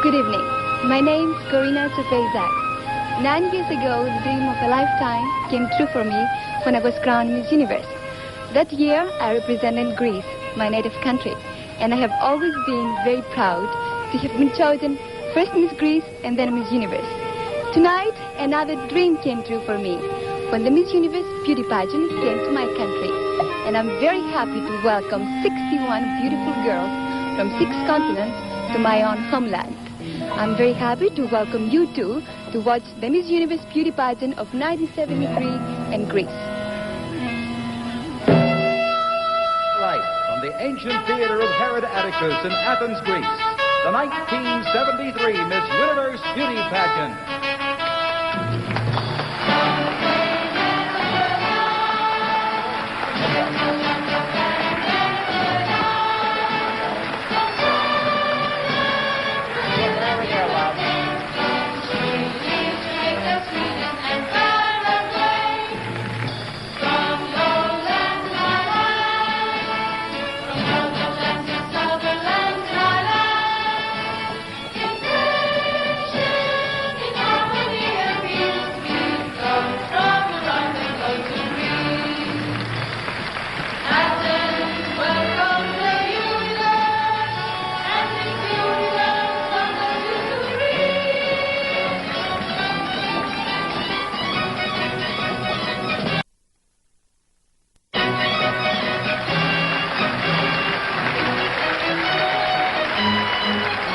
Good evening. My name is Corina Topezak. 9 years ago, the dream of a lifetime came true for me when I was crowned Miss Universe. That year, I represented Greece, my native country, and I have always been very proud to have been chosen first Miss Greece and then Miss Universe. Tonight, another dream came true for me when the Miss Universe beauty pageant came to my country, and I'm very happy to welcome 61 beautiful girls from 6 continents to my own homeland. I'm very happy to welcome you too to watch the Miss Universe beauty pageant of 1973 in Greece. Live from the ancient theater of Herod Atticus in Athens, Greece, the 1973 Miss Universe beauty pageant.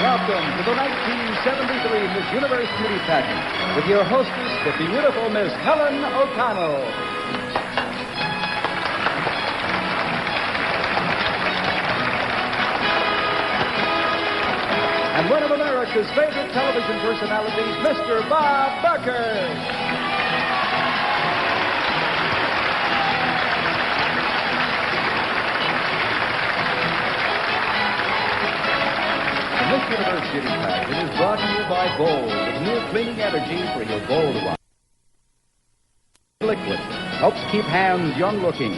Welcome to the 1973 Miss Universe Beauty Pageant with your hostess, the beautiful Miss Helen O'Connell. And one of America's favorite television personalities, Mr. Bob Barker. The Miss Universe Beauty Pageant is brought to you by Gold, with new cleaning energy for your gold wash. Liquid helps keep hands young-looking.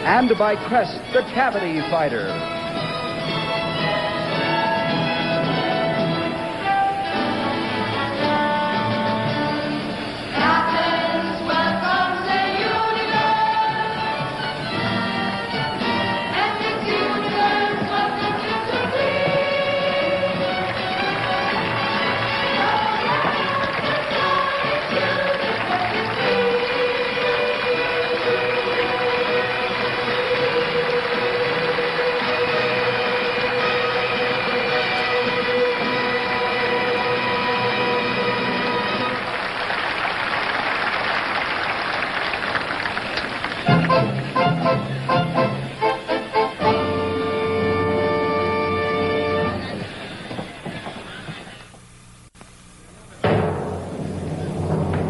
And by Crest, the Cavity Fighter.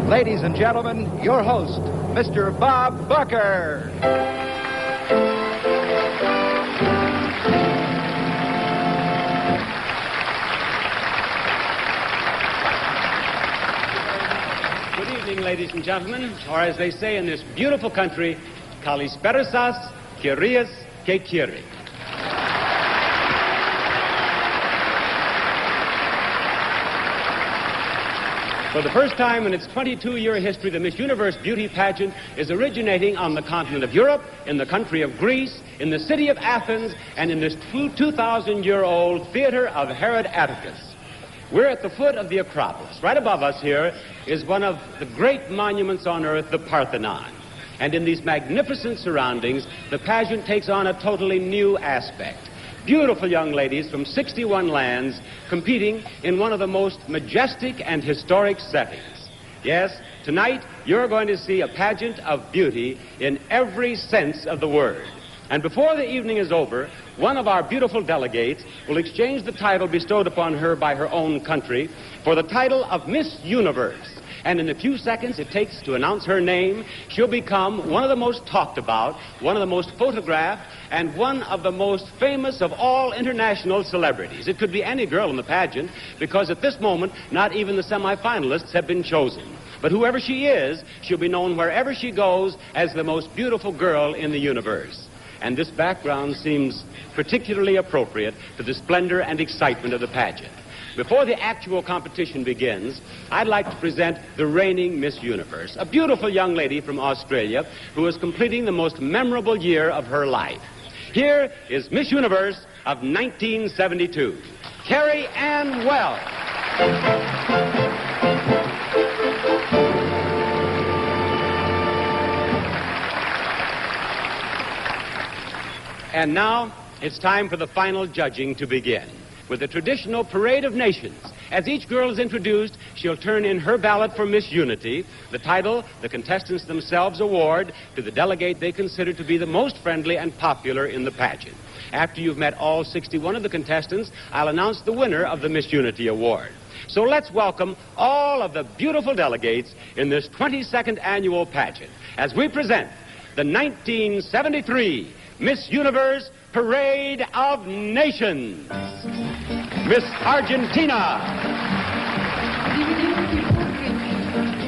Ladies and gentlemen, your host, Mr. Bob Barker. Good evening, ladies and gentlemen, or as they say in this beautiful country, Kalisperisas, Kyrios, ke Kyri. For the first time in its 22-year history, the Miss Universe beauty pageant is originating on the continent of Europe, in the country of Greece, in the city of Athens, and in this 2,000-year-old theater of Herod Atticus. We're at the foot of the Acropolis. Right above us here is one of the great monuments on earth, the Parthenon. And in these magnificent surroundings, the pageant takes on a totally new aspect. Beautiful young ladies from 61 lands competing in one of the most majestic and historic settings. Yes, tonight you're going to see a pageant of beauty in every sense of the word. And before the evening is over, one of our beautiful delegates will exchange the title bestowed upon her by her own country for the title of Miss Universe. And in the few seconds it takes to announce her name, she'll become one of the most talked about, one of the most photographed, and one of the most famous of all international celebrities. It could be any girl in the pageant, because at this moment, not even the semifinalists have been chosen. But whoever she is, she'll be known wherever she goes as the most beautiful girl in the universe. And this background seems particularly appropriate to the splendor and excitement of the pageant. Before the actual competition begins, I'd like to present the reigning Miss Universe, a beautiful young lady from Australia who is completing the most memorable year of her life. Here is Miss Universe of 1972, Carrie Ann Wells. And now, it's time for the final judging to begin. With the traditional Parade of Nations, as each girl is introduced, she'll turn in her ballot for Miss Unity, the title the contestants themselves award to the delegate they consider to be the most friendly and popular in the pageant. After you've met all 61 of the contestants, I'll announce the winner of the Miss Unity Award. So let's welcome all of the beautiful delegates in this 22nd annual pageant as we present the 1973 Miss Universe Parade of Nations. Miss Argentina.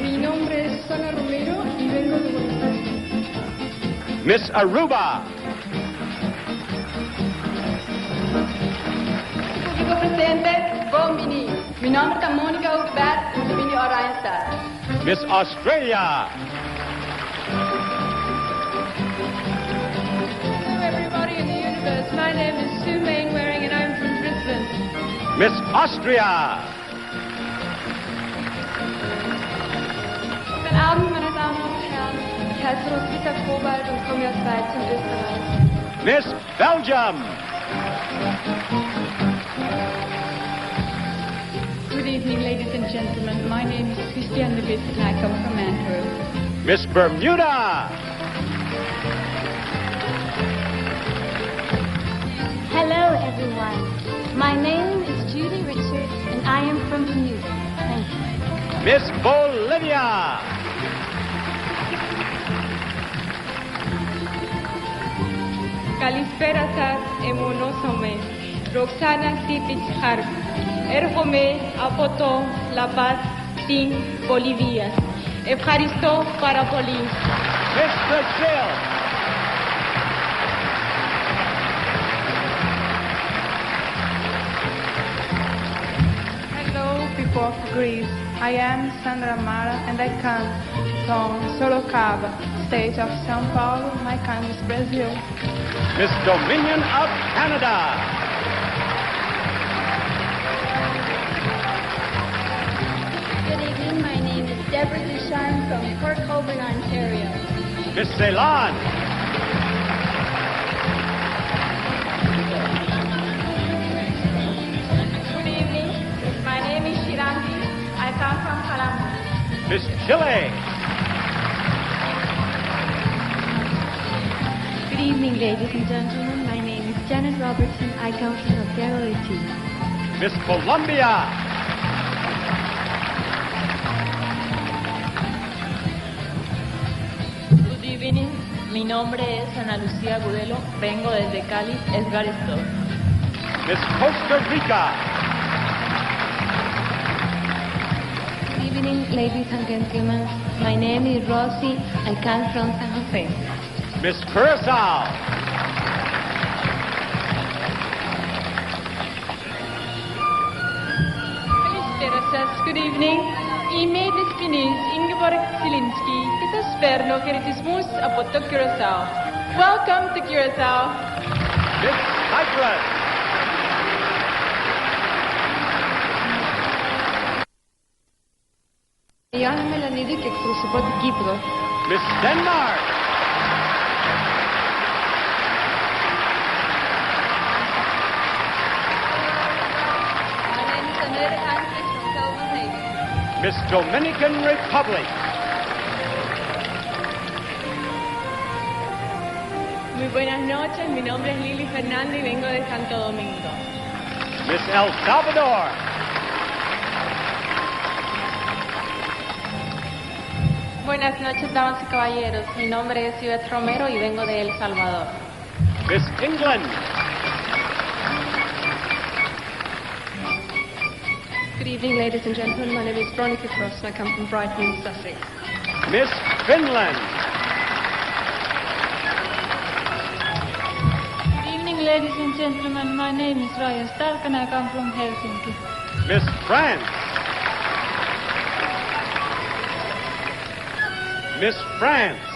Mi nombre es Ana Romero y vengo de Buenos Aires. Miss Aruba. Público presente, Bombini. Mi nombre es Mónica Ugebat y vengo de Oranjestad. Miss Australia. Hello everybody in the universe. My name is Sue Mainwaring and I'm from Brisbane. Miss Austria. Guten Abend, meine Damen und Herren. Ich heiße Roswitha Kobalt und komme aus Weizen, Österreich. Miss Belgium. Good evening, ladies and gentlemen. My name is Christiane de Witt and I come from Antwerp. Miss Bermuda. Hello, everyone. My name is Judy Richards, and I am from Bermuda. Thank you. Miss Bolivia. Kalispera σας εμονώσαμε. Roxana Sipich Harp. Έρχομαι από το La Paz στην Βολιβία. Ευχαριστώ πάρα πολύ. Miss Brazil. Hello, people of Greece. I am Sandra Mara and I come from Sorocaba, state of São Paulo. My country is Brazil. Miss Dominion of Canada. Good evening. My name is Deborah Ducharme from Port Colborne, Ontario. Miss Ceylon. Good evening. My name is Shirangi. I come from Calama. Miss Chile. Good evening, ladies and gentlemen. My name is Janet Robertson. I come from Santiago de Chile. Miss Colombia. Good evening. Mi nombre es Ana Lucía Agudelo. Vengo desde Cali, Edgar Stone. Miss Costa Rica. Good evening, ladies and gentlemen. My name is Rosie. I come from San Jose. Miss Curacao. Kalispera σας. Good evening. Είμαι της ποινής Ingeborg Zielinski και σας φέρνω χαιρετισμούς από το Curaçao. Welcome to Curaçao. Miss Cyprus. Η Άννα Μελανίδη και εκπροσωπώ την Κύπρο. Miss Denmark. My name is Annette Hansen from Copenhagen. Miss Dominican Republic. Muy buenas noches, mi nombre es Lili Fernández y vengo de Santo Domingo. Miss El Salvador. Buenas noches, damas y caballeros. Mi nombre es Ivette Romero y vengo de El Salvador. Miss England. Good evening, ladies and gentlemen. My name is Veronica Cross and I come from Brighton, Sussex. Miss Finland. Good evening, ladies and gentlemen. My name is Raya Stark and I come from Helsinki. Miss France. Miss France.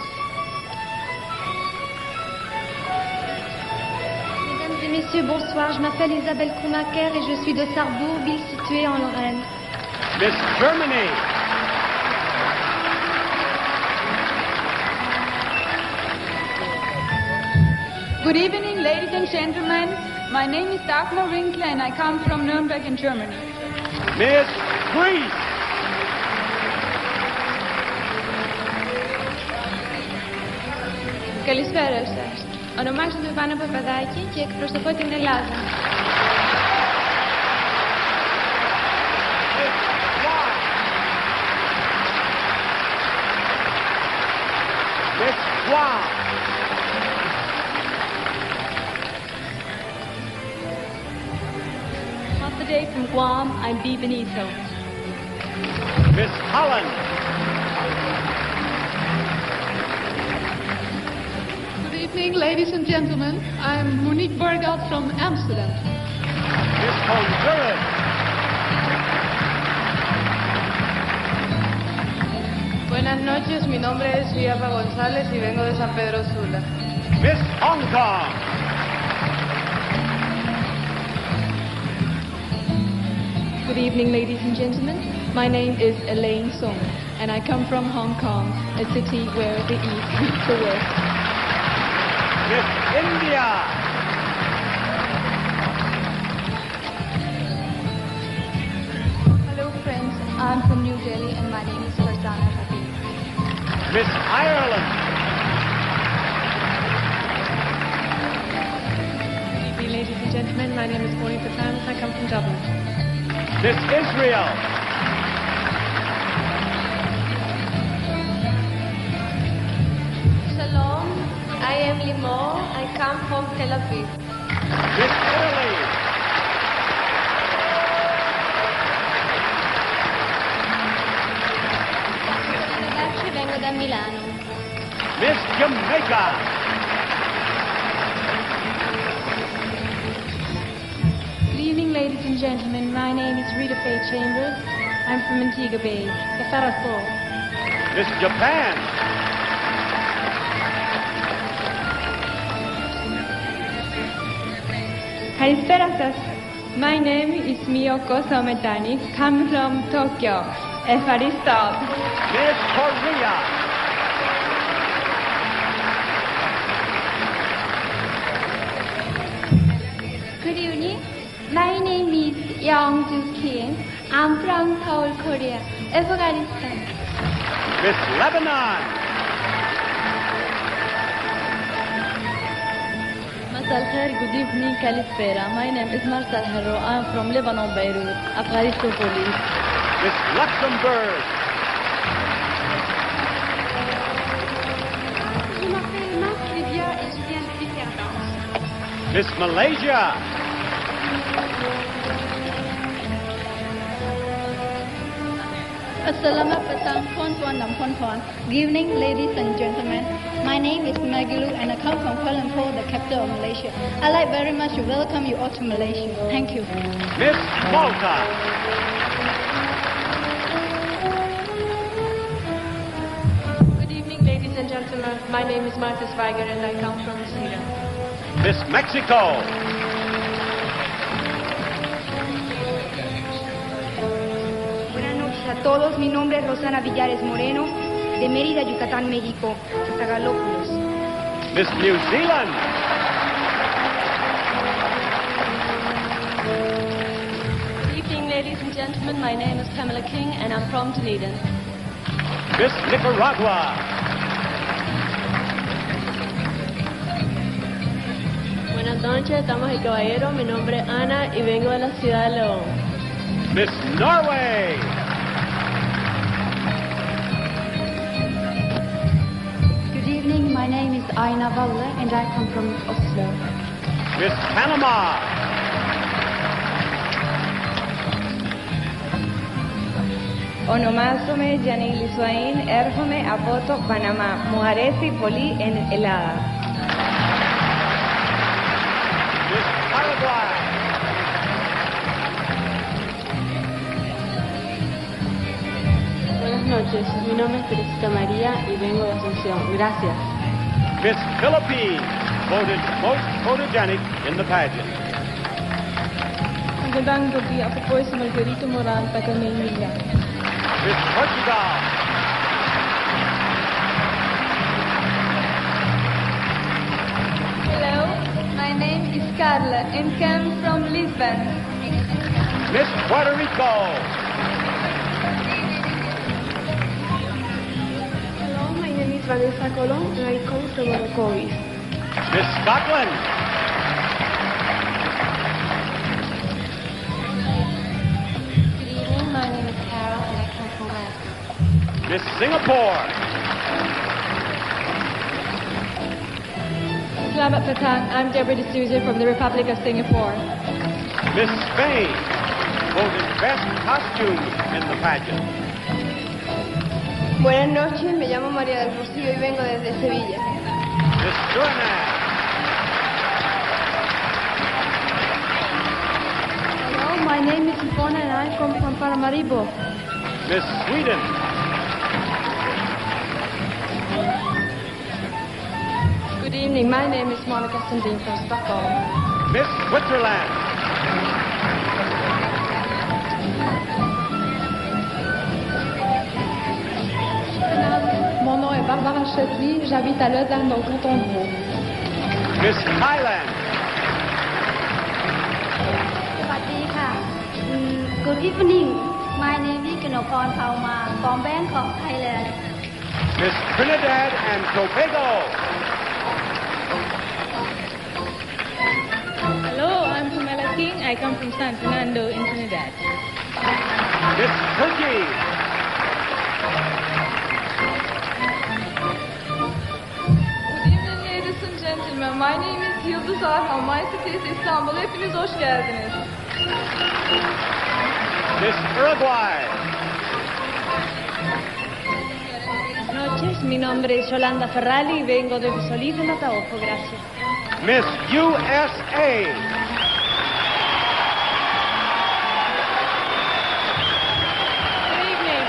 Mesdames et messieurs, bonsoir. Je m'appelle Isabelle Krumaker et je suis de Sarrebourg, ville située en Lorraine. Miss Germany. Good evening, ladies and gentlemen. My name is Dagmar Winkler and I come from Nuremberg in Germany. Miss Greece. Καλησπέρα σας. Ονομάζομαι Βάνα Παπαδάκη και εκπροσωπώ την Ελλάδα. Miss Guam. Half the day from Guam, I'm B. Benito. Miss Holland. Good evening, ladies and gentlemen. I'm Monique Borgelt from Amsterdam. Miss Honduras. Buenas noches, mi nombre es Villalba González y vengo de San Pedro Sula. Miss Hong Kong. Good evening, ladies and gentlemen. My name is Elaine Song and I come from Hong Kong, a city where the East meets the West. Miss India. Hello, friends. I'm from New Delhi, and my name is Farzana Habib. Miss Ireland. Good evening, ladies and gentlemen. My name is Maureen Patran. I come from Dublin. Miss Israel. Shalom, I am Limor. I come from Tel Aviv. Miss Italy. Ragazzi, vengo da Milano. Miss Jamaica. Good evening, ladies and gentlemen. My name is Rita Faye Chambers. I'm from Antigua Bay, the Farafo. Miss Japan. Καλησπέρα σας. My name is Miyoko Sometani, come from Tokyo. Ευχαριστώ. Miss Korea. Good evening. My name is Young Ju Kim. I'm from Seoul, Korea. Afghanistan. Miss Lebanon. مساء الخير. Good evening, Kalispera. My name is Marcel Harro. I'm from Lebanon, Beirut, Afghanistopolis. Miss Luxembourg. Je m'appelle Marc Livia et je viens de Rotterdam. Miss Malaysia. Assalamu alaikum. Good evening, ladies and gentlemen. My name is Magilu and I come from Kuala Lumpur, the capital of Malaysia. I'd like very much to welcome you all to Malaysia. Thank you. Miss Malta. Good evening, ladies and gentlemen. My name is Marta Schweiger and I come from Sweden. Miss Mexico. Buenas noches a todos. Mi nombre es Rosana Villares Moreno, de Mérida, Yucatán, México, Tagalópolis. Miss New Zealand. Good evening, ladies and gentlemen. My name is Pamela King and I'm from Dunedin. Miss Nicaragua. Buenas noches, damas y caballeros. Mi nombre es Ana y vengo de la ciudad de León. Miss Norway. Good evening. My name is Aina Valle and I come from Oslo. Miss Panama. Ονομάζομαι Γιαννήλη Σουαΐν, έρχομαι από το Παναμά. Μου αρέσει πολύ η Ελλάδα. Miss Paraguay. noches, mi nombre es Teresita María y vengo de Asunción. Gracias. Miss Philippines, voted most photogenic in the pageant. Magandang gabi, ako po si Margarito Moran, taga Maynila. Miss Portugal, Hello, my name is Carla and come from Lisbon. Miss Puerto Rico, Hello, my name is Vanessa Colón and I come from Orocovis. Miss Scotland, Good evening, my name is Carol and I come from Glasgow. Miss Singapore, Selamat petang, I'm Deborah D'Souza from the Republic of Singapore. Miss Spain, voted best costume in the pageant. Buenas noches, me llamo María del Rocío y vengo desde Sevilla. Miss Suriname, Hello, my name is Ivona and I come from Paramaribo. Miss Sweden, Good evening, my name is Monica Sundin from Stockholm. Miss Switzerland, Mon nom est Barbara Chetley, j'habite à Lausanne au canton de Vaud. Miss Thailand, สวัสดีค่ะ Good evening my name is กนกพรเผ่ามา from Bangkok Thailand Miss Trinidad and Tobago, Hello, I'm Pamela King. I come from San Fernando in Trinidad. Miss Turkey, Good evening ladies and gentlemen. My name is Yıldız Arhan. My city is İstanbul. Hepiniz hoş geldiniz. Miss Uruguay, Buenas noches, mi nombre es Yolanda Ferrali y vengo de Solís de Mataojo. Gracias. Miss USA, Good evening.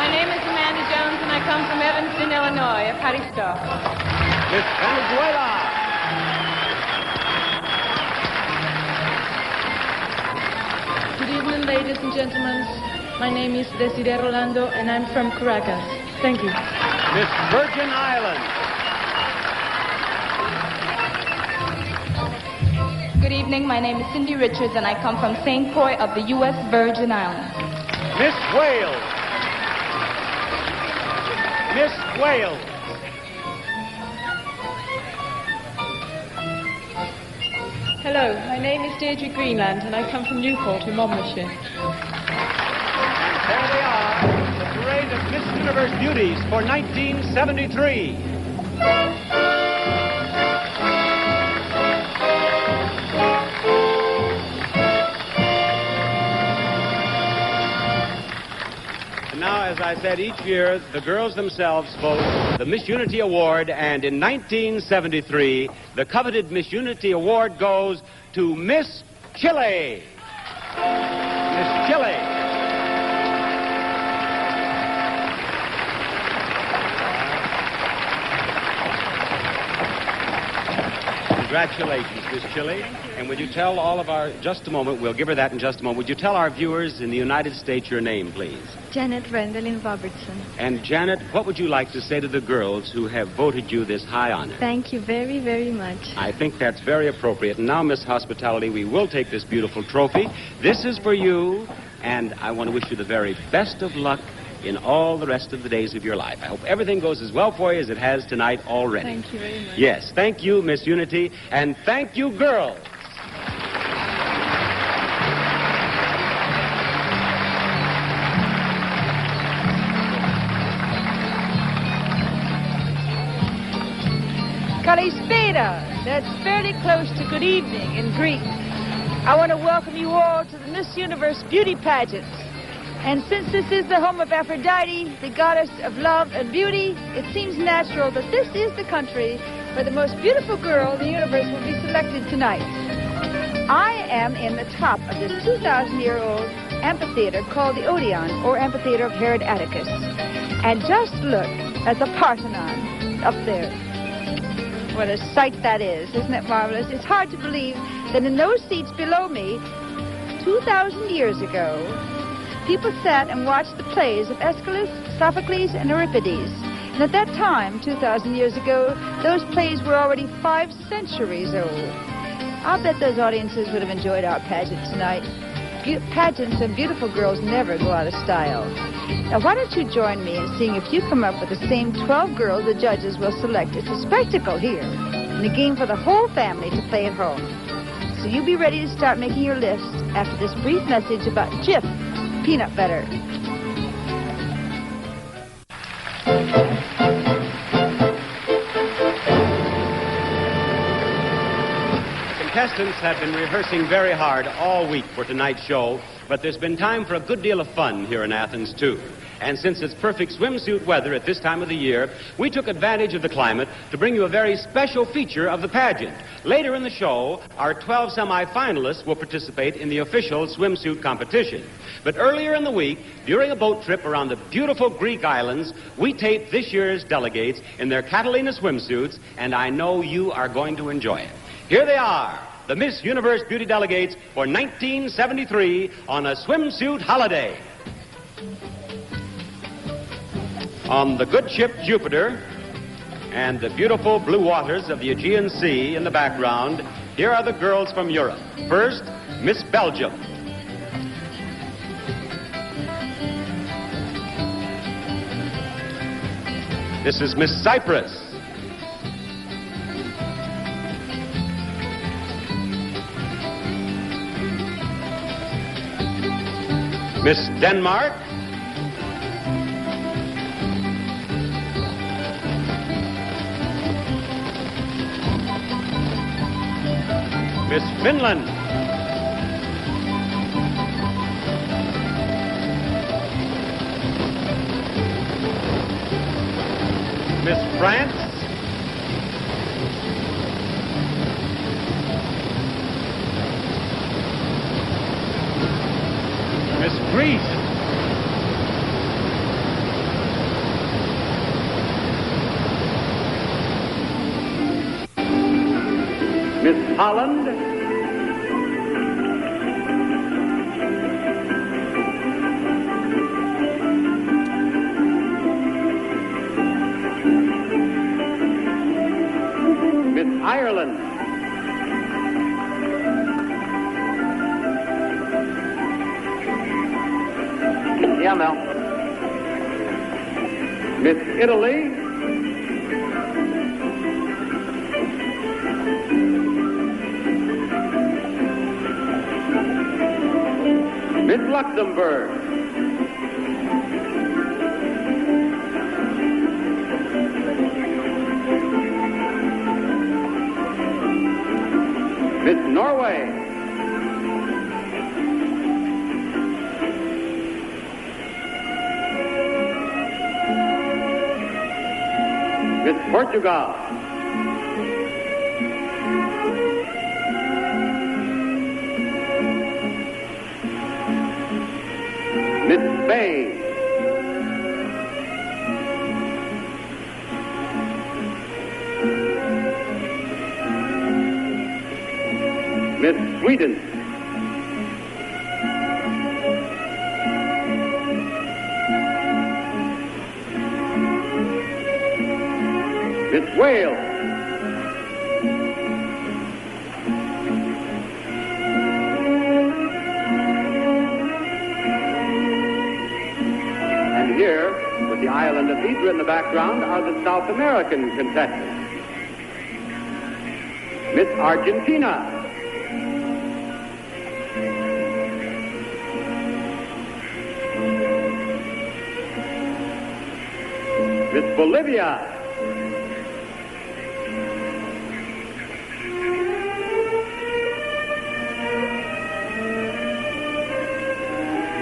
My name is Amanda Jones and I come from Evanston, Illinois. Evharisto. Miss Venezuela, Good evening ladies and gentlemen. My name is Desiree Rolando and I'm from Caracas. Thank you. Miss Virgin Islands, Good evening. My name is Cindy Richards and I come from St. Croix of the U.S. Virgin Islands. Miss Wales, Miss Wales, Hello, my name is Deirdre Greenland and I come from Newport in Monmouthshire. and there they are, the parade of Miss Universe beauties for 1973. And now, as I said, each year the girls themselves vote the Miss Unity Award, and in 1973, the coveted Miss Unity Award goes to Miss Chile. Miss Chile. Congratulations, Miss Chile. And would you tell all of our, just a moment, we'll give her that in just a moment. Would you tell our viewers in the United States your name, please? Janet Randallin Robertson. And Janet, what would you like to say to the girls who have voted you this high honor? Thank you very, very much. I think that's very appropriate. And now, Miss Hospitality, we will take this beautiful trophy. This is for you, and I want to wish you the very best of luck in all the rest of the days of your life. I hope everything goes as well for you as it has tonight already. Thank you very much. Yes, thank you, Miss Unity, and thank you, girls. Kalispera. That's fairly close to good evening in Greek. I want to welcome you all to the Miss Universe beauty pageant. And since this is the home of Aphrodite, the goddess of love and beauty, it seems natural that this is the country where the most beautiful girl in the universe will be selected tonight. I am in the top of this 2,000-year-old amphitheater called the Odeon, or Amphitheater of Herod Atticus. And just look at the Parthenon up there. What a sight that is. Isn't it marvelous? It's hard to believe that in those seats below me, 2,000 years ago, people sat and watched the plays of Aeschylus, Sophocles, and Euripides. And at that time, 2,000 years ago, those plays were already 5 centuries old. I'll bet those audiences would have enjoyed our pageant tonight. Pageants and beautiful girls never go out of style. Now, why don't you join me in seeing if you come up with the same 12 girls the judges will select? It's a spectacle here, and a game for the whole family to play at home. So you be ready to start making your lists after this brief message about Jif peanut butter. Contestants have been rehearsing very hard all week for tonight's show, but there's been time for a good deal of fun here in Athens, too. And since it's perfect swimsuit weather at this time of the year, we took advantage of the climate to bring you a very special feature of the pageant. Later in the show, our 12 semi-finalists will participate in the official swimsuit competition. But earlier in the week, during a boat trip around the beautiful Greek islands, we taped this year's delegates in their Catalina swimsuits, and I know you are going to enjoy it. Here they are, the Miss Universe Beauty Delegates for 1973 on a swimsuit holiday. On the good ship Jupiter and the beautiful blue waters of the Aegean Sea in the background, here are the girls from Europe. First, Miss Belgium. This is Miss Cyprus. Miss Denmark. Miss Finland. Miss France. Miss Greece. Miss Holland. Miss Ireland. Yeah, Mel. Miss Italy. Miss Luxembourg. Miss Norway. Miss Portugal. Miss Spain. Miss Sweden. Miss Wales. And here, with the island of Hydra in the background, are the South American contestants. Miss Argentina. Miss Bolivia.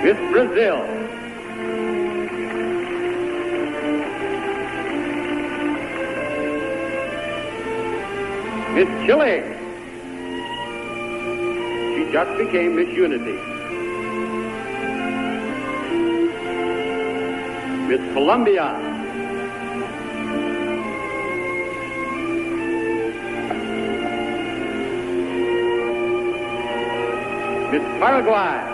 Miss Brazil. Miss Chile. She just became Miss Unity. Miss Colombia. Miss Paraguay.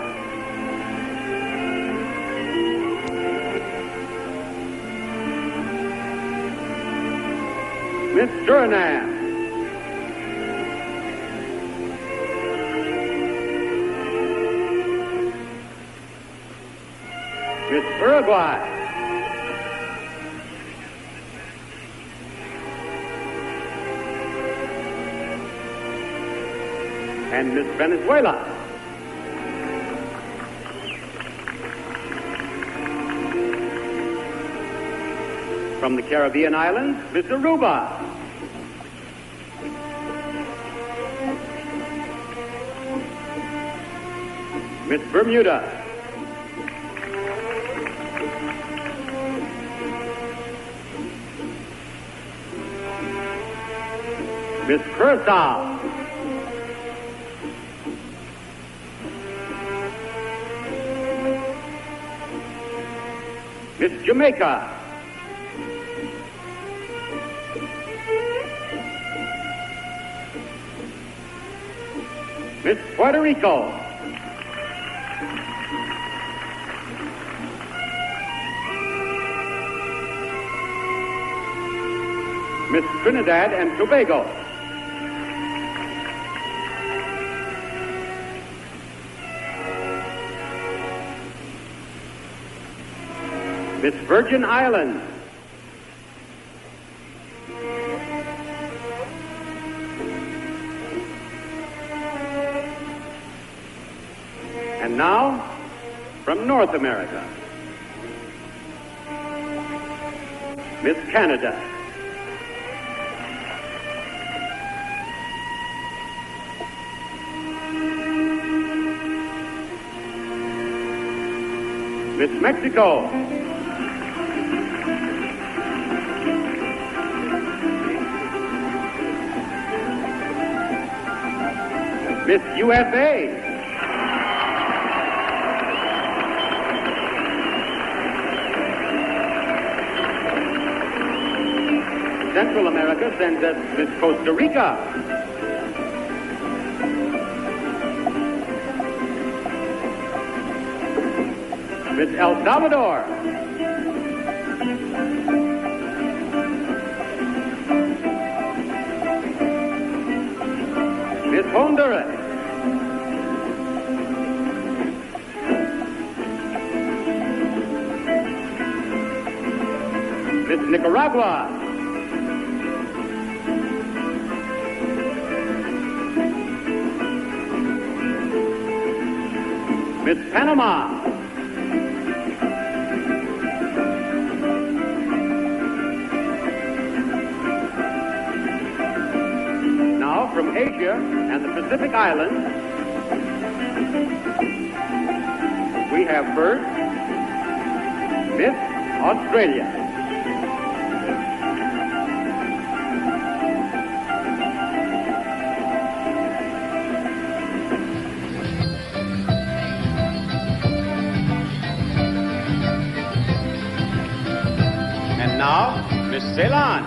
Miss Suriname. Miss Uruguay. And Miss Venezuela. From the Caribbean islands, Miss Aruba. Miss Bermuda. Miss Curacao. Miss Jamaica. Miss Puerto Rico. Miss Trinidad and Tobago. Miss Virgin Islands. And now, from North America, Miss Canada. Miss Mexico. Miss USA. Central America sends us Miss Costa Rica. Miss El Salvador. Miss Honduras. Miss Nicaragua. Miss Panama. Now from Asia and the Pacific Islands, we have first Miss Australia. And now, Miss Ceylon.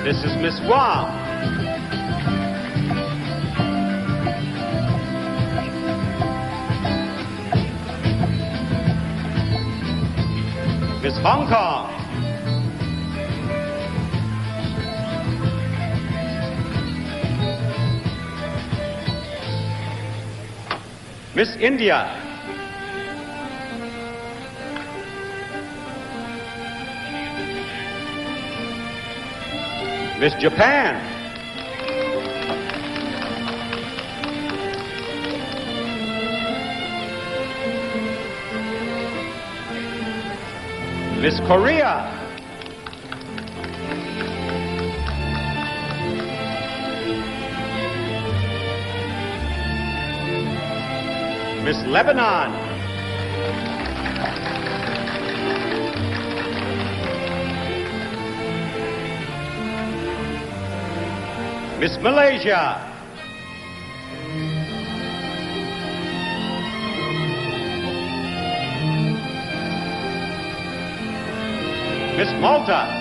This is Miss Guam. Miss Hong Kong. Miss India. Miss Japan. Miss Korea. Miss Lebanon. Miss Malaysia. Miss Malta.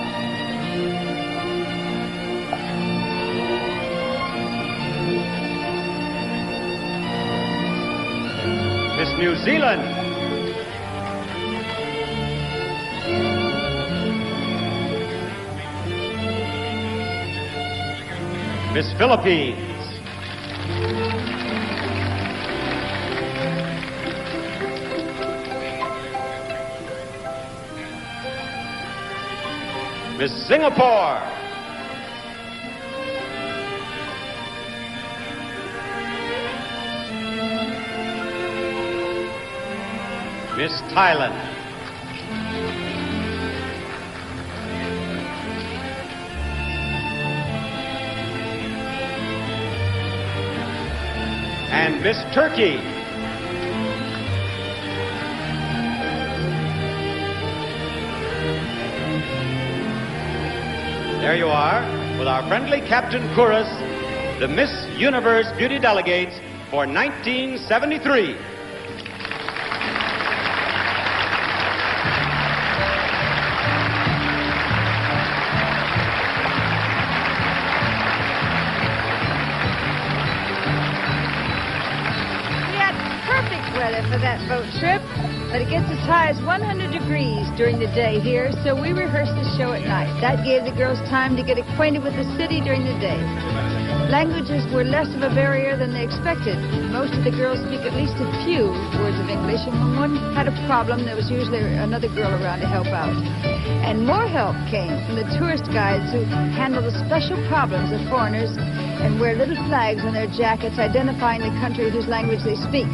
Miss New Zealand. Miss Philippines. Miss Singapore. Miss Thailand. And Miss Turkey. There you are, with our friendly Captain Kouros, the Miss Universe Beauty Delegates for 1973. For that boat trip, but it gets as high as 100 degrees during the day here, so we rehearsed the show at night. That gave the girls time to get acquainted with the city during the day. Languages were less of a barrier than they expected. Most of the girls speak at least a few words of English, and when one had a problem, there was usually another girl around to help out. And more help came from the tourist guides who handle the special problems of foreigners and wear little flags on their jackets identifying the country whose language they speak.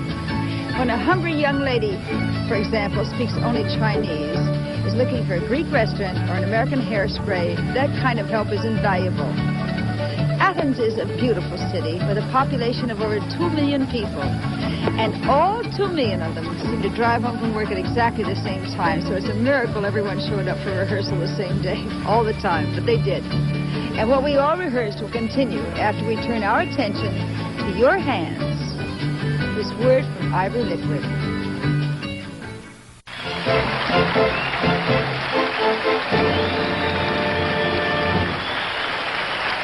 When a hungry young lady, for example, speaks only Chinese, is looking for a Greek restaurant or an American hairspray, that kind of help is invaluable. Athens is a beautiful city with a population of over 2 million people. And all 2 million of them seem to drive home from work at exactly the same time. So it's a miracle everyone showed up for rehearsal the same day, all the time. But they did. And what we all rehearsed will continue after we turn our attention to your hands. This word from Ivory Liquid.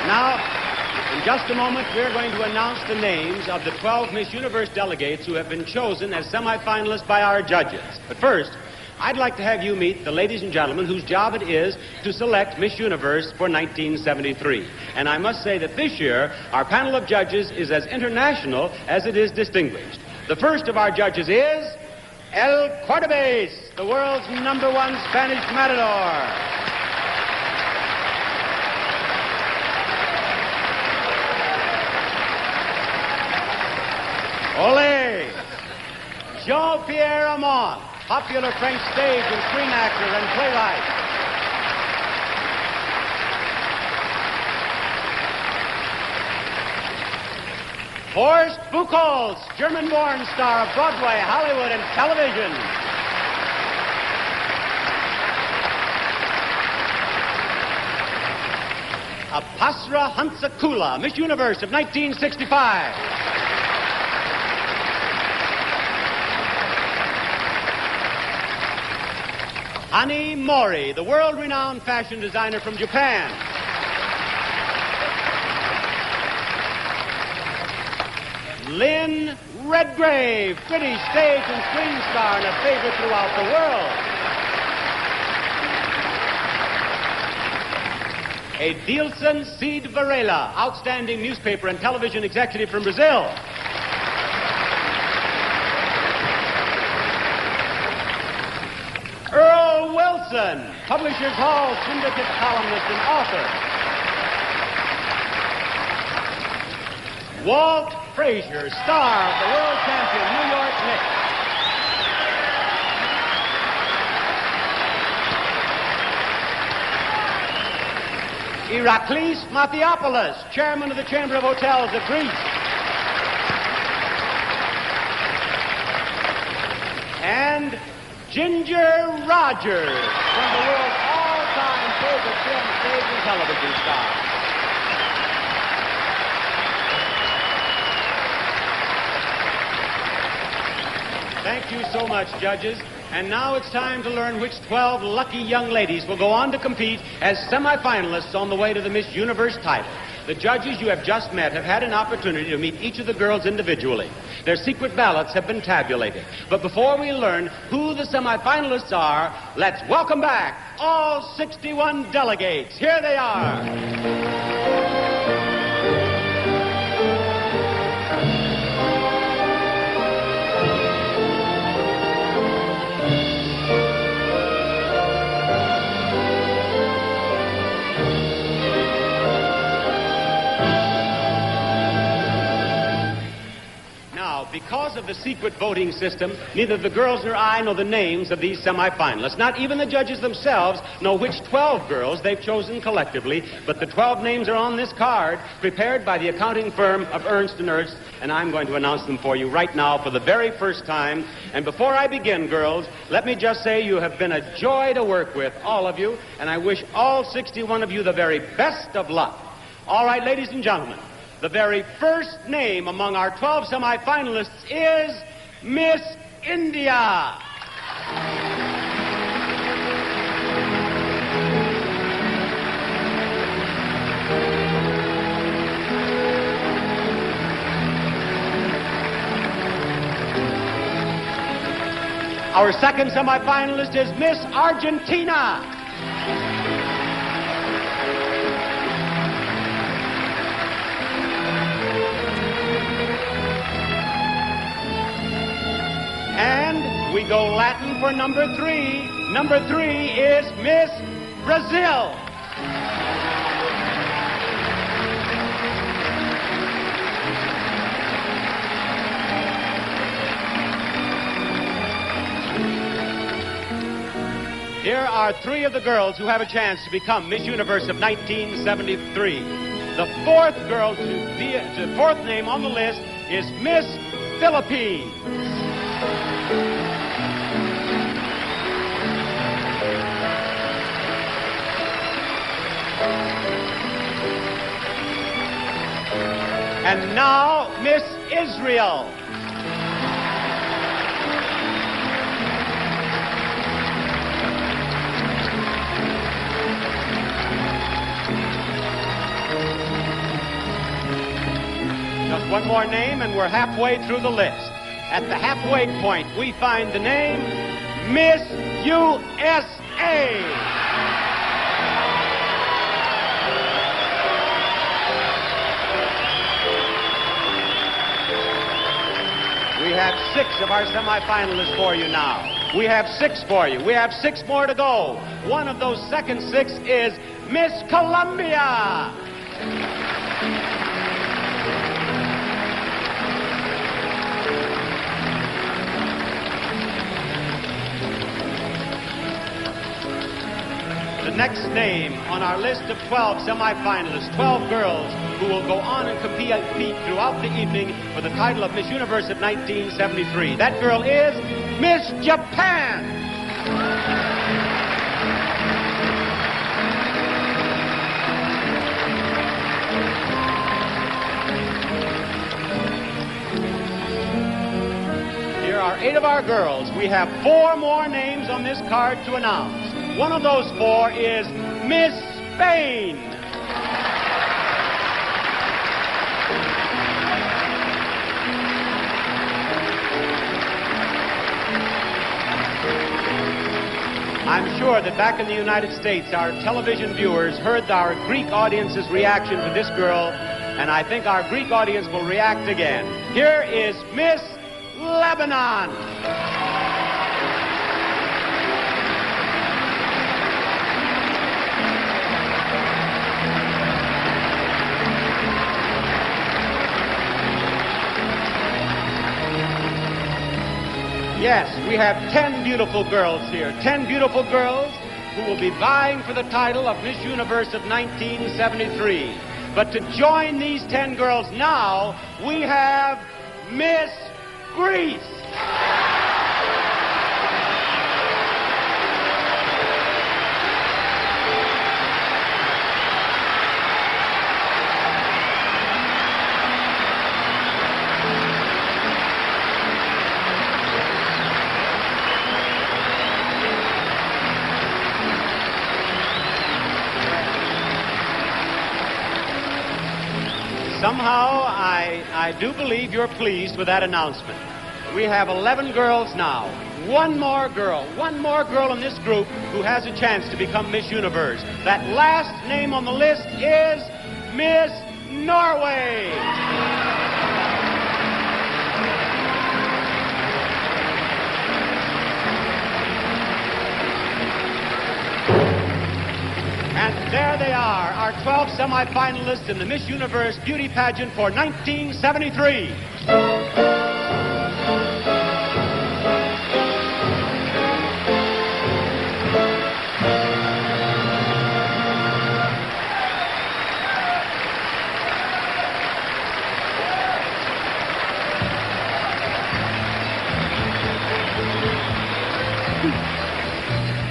Now, in just a moment, we're going to announce the names of the 12 Miss Universe delegates who have been chosen as semifinalists by our judges. But first, I'd like to have you meet the ladies and gentlemen whose job it is to select Miss Universe for 1973. And I must say that this year, our panel of judges is as international as it is distinguished. The first of our judges is El Cordobés, the world's #1 Spanish matador. Ole! Jean-Pierre Amont, popular French stage and screen actor and playwright. Horst Buchholz, German-born star of Broadway, Hollywood, and television. Apasra Hansakula, Miss Universe of 1965. Ani Mori, the world-renowned fashion designer from Japan. Lynn Redgrave, British stage and screen star and a favorite throughout the world. Edilson Cid Varela, outstanding newspaper and television executive from Brazil. Earl Wilson, Publishers Hall syndicate columnist and author. Walt Frazier, star of the world champion New York Knicks. Iraklis Mathiopoulos, chairman of the Chamber of Hotels of Greece. And Ginger Rogers, one of the world's all-time favorite film, stage, and television stars. Thank you so much, judges. And now it's time to learn which 12 lucky young ladies will go on to compete as semifinalists on the way to the Miss Universe title. The judges you have just met have had an opportunity to meet each of the girls individually. Their secret ballots have been tabulated. But before we learn who the semifinalists are, let's welcome back all 61 delegates. Here they are. Because of the secret voting system, neither the girls nor I know the names of these semifinalists. Not even the judges themselves know which 12 girls they've chosen collectively, but the 12 names are on this card, prepared by the accounting firm of Ernst & Ernst, and I'm going to announce them for you right now for the very first time. And before I begin, girls, let me just say you have been a joy to work with, all of you, and I wish all 61 of you the very best of luck. All right, ladies and gentlemen. The very first name among our 12 semifinalists is Miss India. Our second semifinalist is Miss Argentina. And we go Latin for number 3. Number 3 is Miss Brazil. Here are 3 of the girls who have a chance to become Miss Universe of 1973. The fourth girl the fourth name on the list is Miss Philippines. And now, Miss Israel. Just one more name and we're halfway through the list. At the halfway point, we find the name Miss USA. We have 6 of our semifinalists for you now. We have 6 for you. We have 6 more to go. One of those second 6 is Miss Colombia. The next name on our list of 12 semifinalists, 12 girls who will go on and compete throughout the evening for the title of Miss Universe of 1973. That girl is Miss Japan. Here are 8 of our girls. We have 4 more names on this card to announce. One of those 4 is Miss Spain. I'm sure that back in the United States, our television viewers heard our Greek audience's reaction to this girl, and I think our Greek audience will react again. Here is Miss Lebanon. Yes, we have 10 beautiful girls here. 10 beautiful girls who will be vying for the title of Miss Universe of 1973. But to join these 10 girls now, we have Miss Greece. somehow, I do believe you're pleased with that announcement. We have 11 girls now. One more girl in this group who has a chance to become Miss Universe. That last name on the list is Miss Norway. And there they are, our 12 semifinalists in the Miss Universe Beauty Pageant for 1973.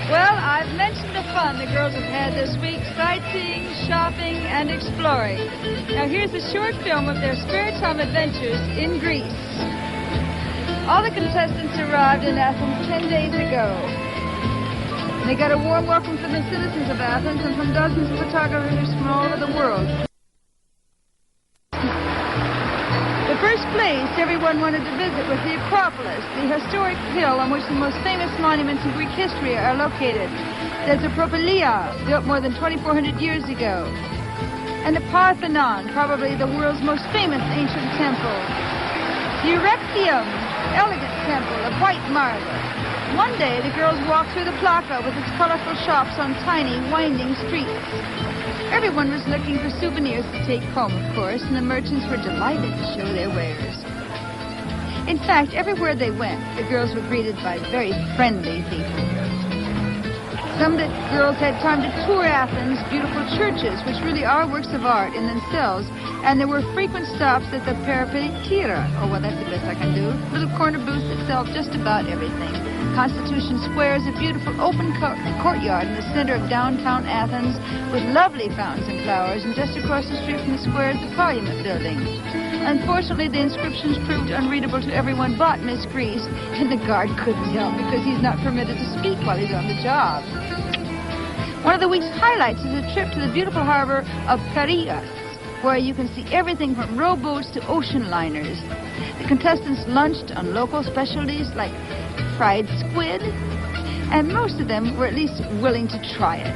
Well, I've mentioned the fun the girls have had this week, sightseeing, shopping, and exploring. Now here's a short film of their spare time adventures in Greece. All the contestants arrived in Athens 10 days ago. They got a warm welcome from the citizens of Athens and from dozens of photographers from all over the world. The first place everyone wanted to visit was the Acropolis, the historic hill on which the most famous monuments in Greek history are located. There's a Propylaea, built more than 2,400 years ago. And the Parthenon, probably the world's most famous ancient temple. The Erechtheum, elegant temple of white marble. One day, the girls walked through the Plaka with its colorful shops on tiny, winding streets. Everyone was looking for souvenirs to take home, of course, and the merchants were delighted to show their wares. In fact, everywhere they went, the girls were greeted by very friendly people. Some of the girls had time to tour Athens' beautiful churches, which really are works of art in themselves, and there were frequent stops at the Peripatira. Oh, well, that's the best I can do. Little corner booths that sell just about everything. Constitution Square is a beautiful open courtyard in the center of downtown Athens with lovely fountains and flowers, and just across the street from the square is the Parliament building. Unfortunately, the inscriptions proved unreadable to everyone but Miss Grease, and the guard couldn't help because he's not permitted to speak while he's on the job. One of the week's highlights is a trip to the beautiful harbor of Piraeus, where you can see everything from rowboats to ocean liners. The contestants lunched on local specialties like fried squid, and most of them were at least willing to try it.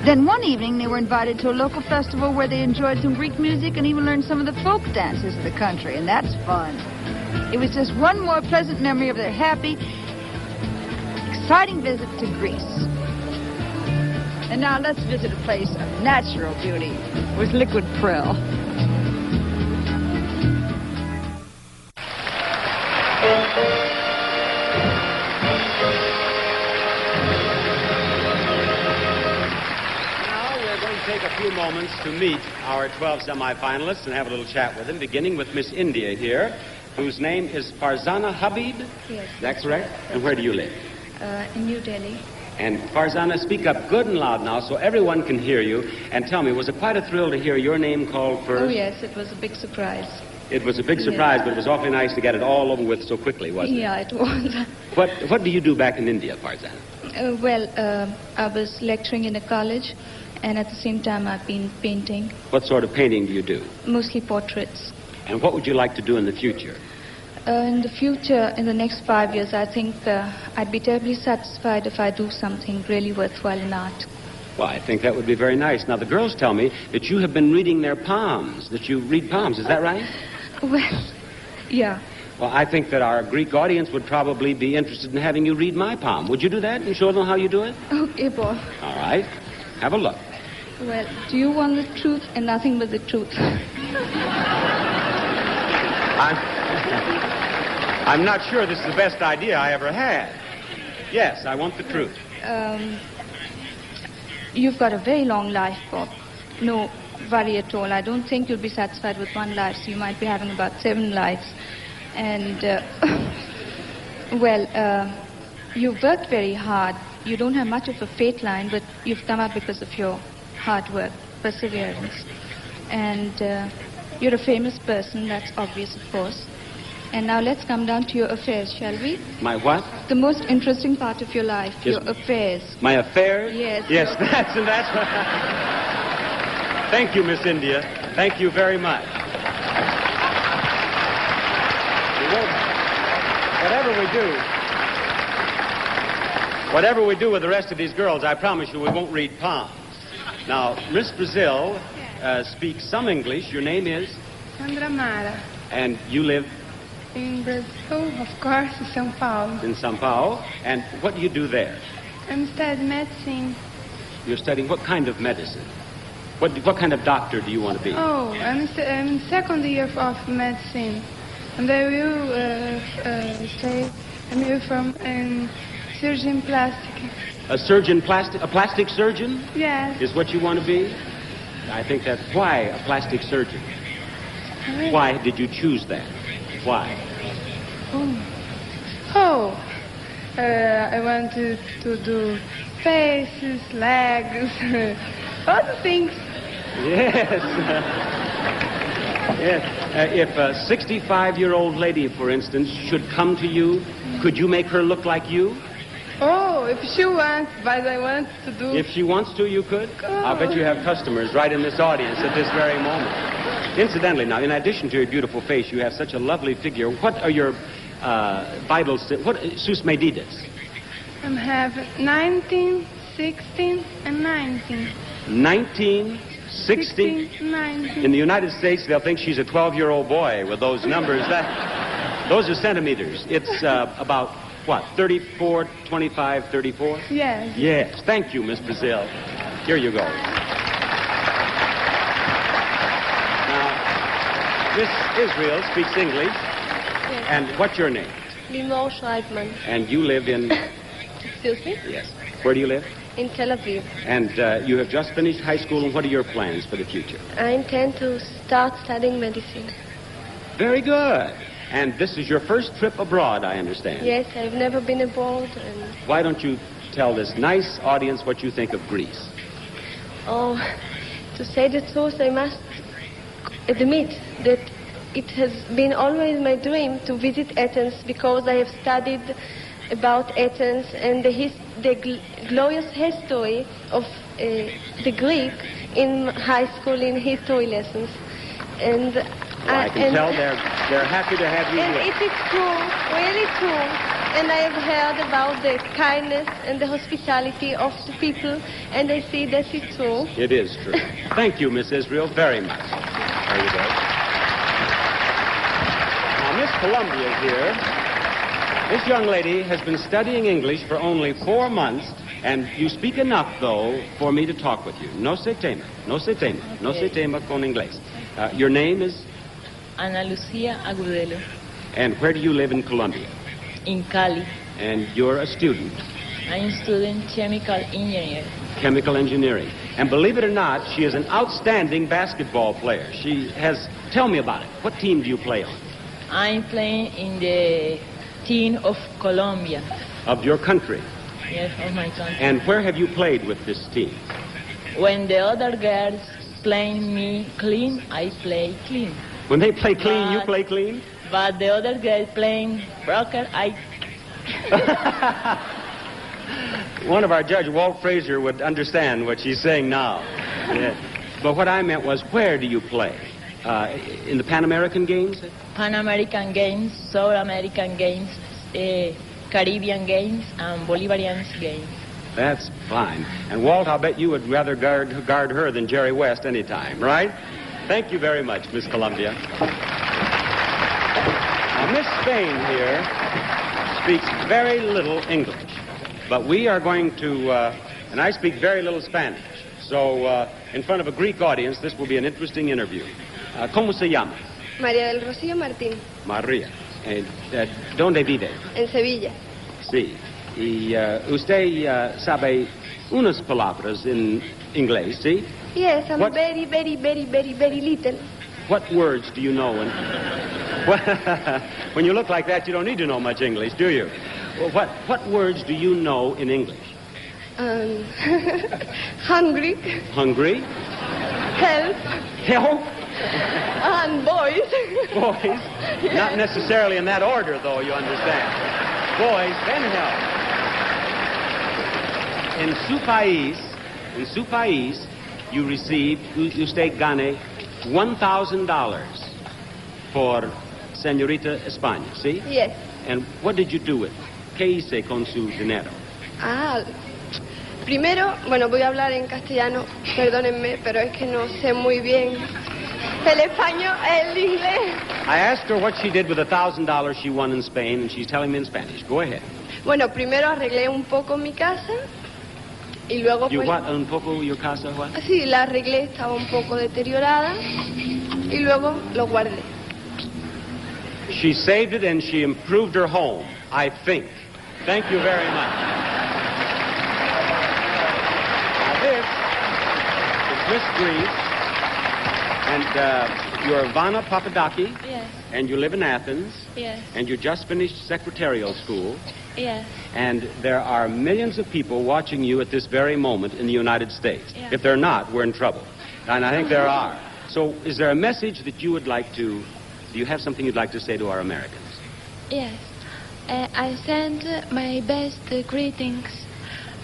Then one evening they were invited to a local festival where they enjoyed some Greek music and even learned some of the folk dances of the country, and that's fun. It was just one more pleasant memory of their happy, exciting visit to Greece. And now let's visit a place of natural beauty with liquid prill. Take a few moments to meet our 12 semifinalists and have a little chat with them, beginning with Miss India here, whose name is Farzana Habib. Yes. Is that correct? And where do you live? In New Delhi. And Farzana, speak up good and loud now so everyone can hear you. And tell me, was it quite a thrill to hear your name called first? Oh, yes, it was a big surprise. It was a big surprise, but it was awfully nice to get it all over with so quickly, wasn't it? Yeah, it was. What do you do back in India, Farzana? I was lecturing in a college, and at the same time I've been painting. What sort of painting do you do? Mostly portraits. And what would you like to do in the future? In the future, in the next 5 years, I think I'd be terribly satisfied if I do something really worthwhile in art. Well, I think that would be very nice. Now, the girls tell me that you have been reading their palms, that you read palms. Is that right? Well, yeah. Well, I think that our Greek audience would probably be interested in having you read my palm. Would you do that and show them how you do it? Okay, Paul. All right. Have a look. Well, do you want the truth and nothing but the truth? I'm not sure this is the best idea I ever had. Yes, I want the truth. You've got a very long life, Bob. No worry at all. I don't think you'll be satisfied with one life, so you might be having about 7 lives. And, you've worked very hard. You don't have much of a fate line, but you've come up because of your hard work, perseverance. And you're a famous person, that's obvious, of course. And now let's come down to your affairs, shall we? My what? The most interesting part of your life, Yes. your affairs. My affairs? Yes. Yes, that's what... Thank you, Miss India. Thank you very much. Whatever we do with the rest of these girls, I promise you we won't read palms. Now, Miss Brazil speaks some English. Your name is? Sandra Mara. And you live? In Brazil, of course, in São Paulo. In São Paulo. And what do you do there? I'm studying medicine. You're studying what kind of medicine? What kind of doctor do you want to be? Oh, I'm in second year of medicine. And I will stay, I'm here from surgeon plastic. A plastic surgeon? Yes. Is what you want to be? I think that's why a plastic surgeon. Why did you choose that? Why? I want to do faces, legs, all the things. Yes. Yes. If a 65-year-old lady, for instance, should come to you, could you make her look like you? Oh, if she wants, but I want to do... If she wants to, you could? Oh. I'll bet you have customers right in this audience at this very moment. Incidentally, now, in addition to your beautiful face, you have such a lovely figure. What are your vital... sus medidas? I have 19, 16, and 19. 19, 16, 19. In the United States, they'll think she's a 12-year-old boy with those numbers. Those are centimeters. It's about... What, 34, 25, 34? Yes. Yes. Thank you, Miss Brazil. Here you go. Now, Miss Israel speaks English. Yes. And what's your name? Limor Schreibman. And you live in... Excuse me? Yes. Where do you live? In Tel Aviv. And you have just finished high school, and what are your plans for the future? I intend to start studying medicine. Very good. And this is your first trip abroad, I understand. Yes, I've never been abroad. And... Why don't you tell this nice audience what you think of Greece? Oh, to say the truth, I must admit that it has been always my dream to visit Athens because I have studied about Athens and the glorious history of the Greek in high school in history lessons. And well, I can tell they're happy to have you and here. it is true, really true. And I have heard about the kindness and the hospitality of the people, and I see that it's true. It is true. Thank you, Miss Israel, very much. There you go. Now, Miss Columbia is here. This young lady has been studying English for only 4 months, and you speak enough, though, for me to talk with you. No se tema, no se tema, no se tema con inglés. Your name is? Ana Lucia Agudelo. And where do you live in Colombia? In Cali. And you're a student? I'm student chemical engineer. Chemical engineering. And believe it or not, she is an outstanding basketball player. She has... Tell me about it. What team do you play on? I'm playing in the team of Colombia. Of your country? Yes, of my country. And where have you played with this team? When the other girls play me clean, I play clean. When they play clean, you play clean? But the other girl playing broker, I... One of our judge, Walt Frazier, would understand what she's saying now. Yeah. But what I meant was, where do you play? In the Pan American Games? Pan American Games, South American Games, Caribbean Games, and Bolivarian Games. That's fine. And Walt, I'll bet you would rather guard her than Jerry West any time, right? Thank you very much, Miss Columbia. Now, Miss Spain here speaks very little English, but we are going to, and I speak very little Spanish. So, in front of a Greek audience, this will be an interesting interview. ¿Cómo se llama? María del Rocío Martín. María. ¿Dónde vive? En Sevilla. Sí. Y usted sabe unas palabras en inglés, ¿sí? Yes, I'm very, very, very, very, very little. What words do you know? When you look like that, you don't need to know much English, do you? Well, what words do you know in English? Hungry. Hungry? Help. Help? And boys. Boys? Yes. Not necessarily in that order, though, you understand. Boys, then help. In su país, usted gane $1,000 for Señorita España, ¿sí? Yes. And what did you do with it? ¿Qué hice con su dinero? Primero, bueno, voy a hablar en castellano, perdónenme, pero es que no sé muy bien el español, el inglés. I asked her what she did with the $1,000 she won in Spain, and she's telling me in Spanish. Go ahead. Bueno, primero arreglé un poco mi casa y luego You pues... what? Un poco your casa, what? Sí, la arreglé, estaba un poco deteriorada y luego lo guardé. She saved it and she improved her home, I think. Thank you very much. Now this is Miss Greece, and you're Ivana Papadaki, Yes, and you live in Athens, yes, and you just finished secretarial school, yes. and there are millions of people watching you at this very moment in the United States. Yeah. If they're not, we're in trouble. And I think there are. So is there a message that you would like to, do you have something you'd like to say to our Americans? Yes. I send my best greetings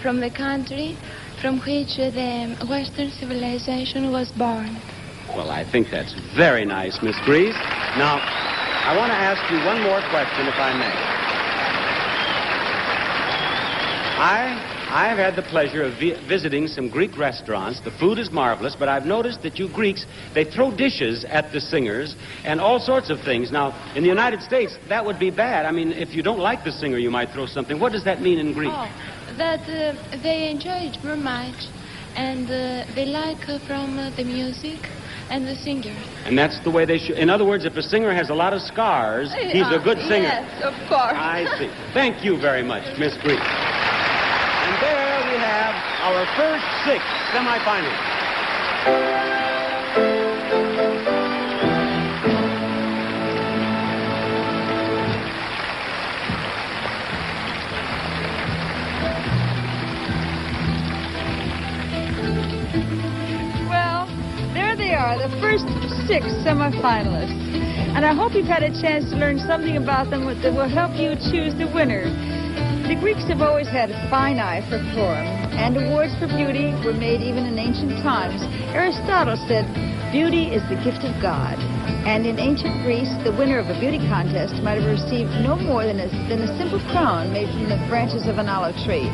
from the country from which the Western civilization was born. Well, I think that's very nice, Miss Grease. Now, I want to ask you one more question, if I may. I've had the pleasure of visiting some Greek restaurants. The food is marvelous, but I've noticed that you Greeks, they throw dishes at the singers and all sorts of things. Now, in the United States, that would be bad. I mean, if you don't like the singer, you might throw something. What does that mean in Greek? Oh, that they enjoy it very much, and they like from the music and the singer. And that's the way they should. In other words, if a singer has a lot of scars, he's a good singer. Yes, of course. I see. Thank you very much, Miss Grease. And there we have our first 6 semifinals. Well, there they are, the first 6 semifinalists. And I hope you've had a chance to learn something about them that will help you choose the winner. The Greeks have always had a fine eye for form, and awards for beauty were made even in ancient times. Aristotle said, beauty is the gift of God. And in ancient Greece, the winner of a beauty contest might have received no more than a simple crown made from the branches of an olive tree.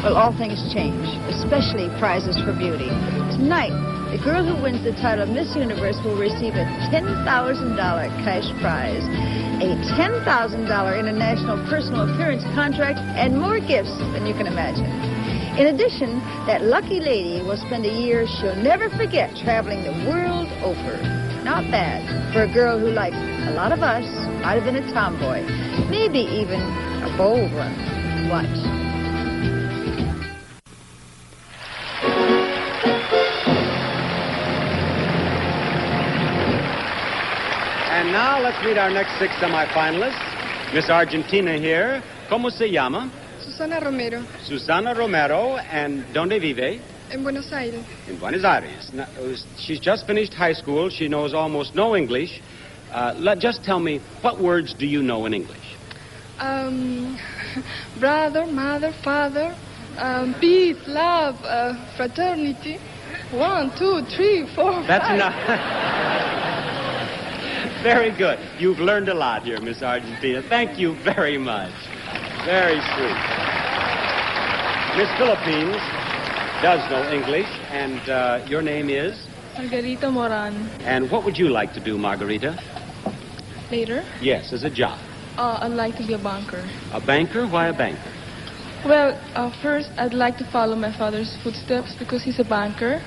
Well, all things change, especially prizes for beauty. Tonight, the girl who wins the title of Miss Universe will receive a $10,000 cash prize, a $10,000 international personal appearance contract, and more gifts than you can imagine. In addition, that lucky lady will spend a year she'll never forget traveling the world over. Not bad for a girl who, like a lot of us, might have been a tomboy, maybe even a bold one. Watch. And now let's meet our next 6 semifinalists. Miss Argentina here. ¿Cómo se llama? Susana Romero, Susana Romero. And ¿dónde vive? en Buenos Aires. In Buenos Aires. Now, she's just finished high school. She knows almost no English. Just tell me, what words do you know in English? Brother, mother, father, peace, love, fraternity. 1, 2, 3, 4, That's 5. enough. Very good. You've learned a lot here, Miss Argentina. Thank you very much. Very sweet. Miss Philippines does know English, and your name is? Margarita Moran. And what would you like to do, Margarita? Later, Yes, as a job. I'd like to be a banker. A banker? Why a banker? Well, first, I'd like to follow my father's footsteps because he's a banker.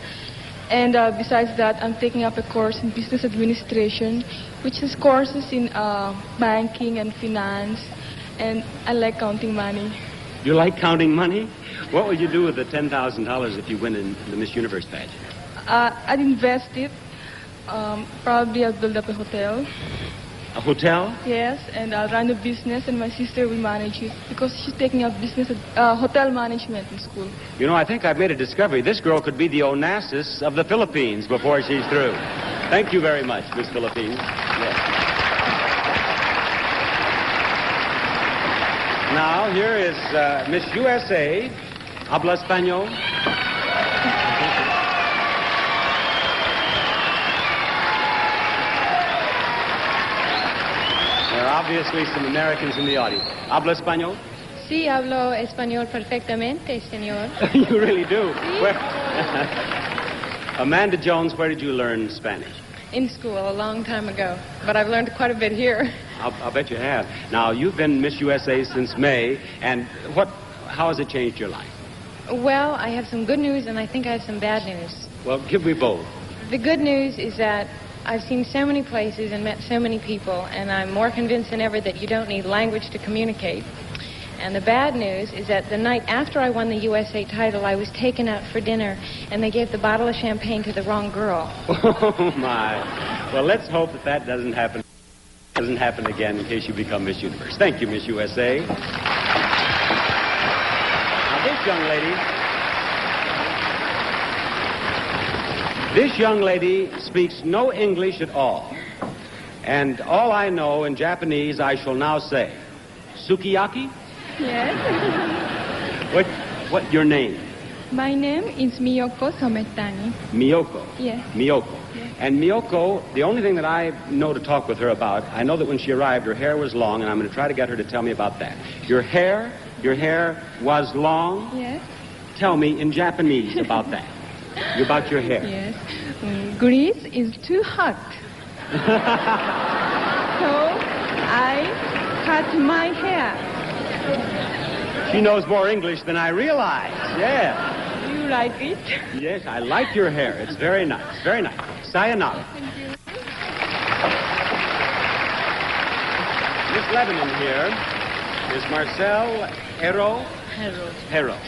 And besides that, I'm taking up a course in business administration, which is courses in banking and finance. And I like counting money. You like counting money? What would you do with the $10,000 if you win in the Miss Universe pageant? I'd invest it. Probably I'll build up a hotel. A hotel? Yes, and I'll run a business, and my sister will manage it because she's taking up business, hotel management in school. You know, I think I've made a discovery. This girl could be the Onassis of the Philippines before she's through. Thank you very much, Miss Philippines. Yes. Now, here is Miss USA. Habla Español. there are obviously some Americans in the audience. ¿Habla español? Sí, hablo español perfectamente, señor. You really do. Sí. Where... Amanda Jones, where did you learn Spanish? In school a long time ago, but I've learned quite a bit here. I'll bet you have. Now, you've been Miss USA since May, and how has it changed your life? Well, I have some good news, and I think I have some bad news. Well, give me both. The good news is that I've seen so many places and met so many people, and I'm more convinced than ever that you don't need language to communicate. And the bad news is that the night after I won the USA title, I was taken out for dinner, and they gave the bottle of champagne to the wrong girl. Oh, my. Well, let's hope that doesn't happen again in case you become Miss Universe. Thank you, Miss USA. Now, this young lady speaks no English at all. And all I know in Japanese, I shall now say, Sukiyaki? Yes. What your name? My name is Miyoko Sometani. Miyoko? Yes. Miyoko. Yes. And Miyoko, the only thing that I know to talk with her about, I know that when she arrived, her hair was long, and I'm going to try to get her to tell me about that. Your hair was long? Yes. Tell me in Japanese about that. About your hair. Yes. Greece is too hot. So I cut my hair. She knows more English than I realize. Yeah. You like it? Yes, I like your hair. It's very nice. Very nice. Sayonara. Thank you. Miss Lebanon here is Marcel Hero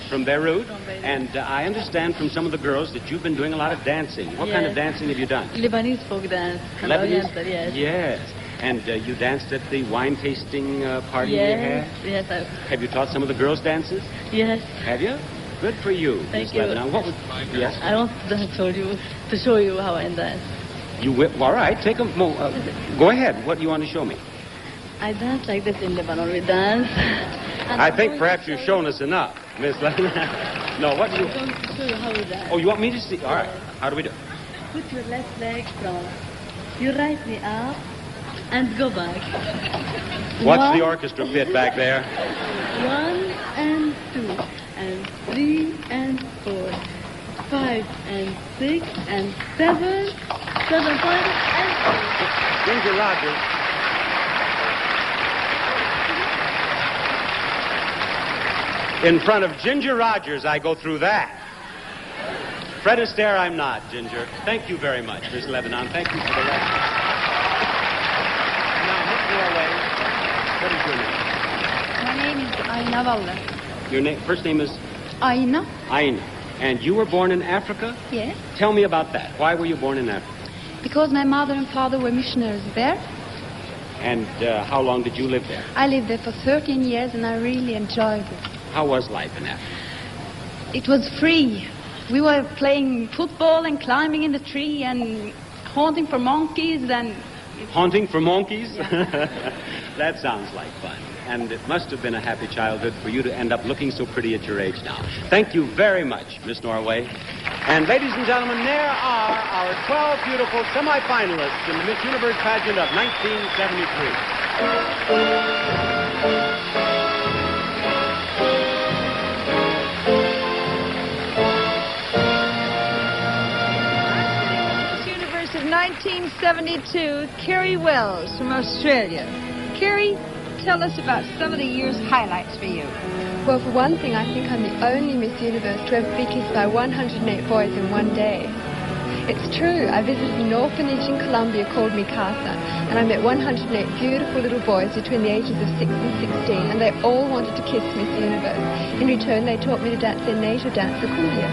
from Beirut. And I understand from some of the girls that you've been doing a lot of dancing. What kind of dancing have you done? Lebanese folk dance. Lebanese? Yes. Yes. And you danced at the wine tasting party you had? Yes. Have you taught some of the girls dances? Yes. Have you? Good for you, Thank Miss you. Lebanon. Yes? I want to show you how I dance. You will? All right. Go ahead. What do you want to show me? I dance like this in Lebanon. We dance. I think perhaps you've shown us enough, Miss Lebanon. No, what do you... I'm going to show you how we dance. Oh, you want me to see? All right. How do we do? Put your left leg down. Your right knee up. And go back. What's the orchestra pit back there? 1 and 2 and 3 and 4, 5 and 6 and 7, 7 and 8. Ginger Rogers. In front of Ginger Rogers, I go through that. Fred Astaire, I'm not, Ginger. Thank you very much, Miss Lebanon. Thank you for the lesson. What is your name? My name is Aina Valle. Your first name is? Aina. Aina. And you were born in Africa? Yes. Tell me about that. Why were you born in Africa? Because my mother and father were missionaries there. And how long did you live there? I lived there for 13 years and I really enjoyed it. How was life in Africa? It was free. We were playing football and climbing in the tree and hunting for monkeys and... Hunting for monkeys? Yeah. That sounds like fun. And it must have been a happy childhood for you to end up looking so pretty at your age now. Thank you very much, Miss Norway. And ladies and gentlemen, there are our 12 beautiful semi-finalists in the Miss Universe pageant of 1973. Of 1972, Carrie Wells from Australia. Carrie, tell us about some of the year's highlights for you. Well, for one thing, I think I'm the only Miss Universe to ever be kissed by 108 boys in one day. It's true. I visited an orphanage in Colombia called Mikasa, and I met 108 beautiful little boys between the ages of 6 and 16, and they all wanted to kiss Miss Universe. In return, they taught me to dance their native dance, the cumbia.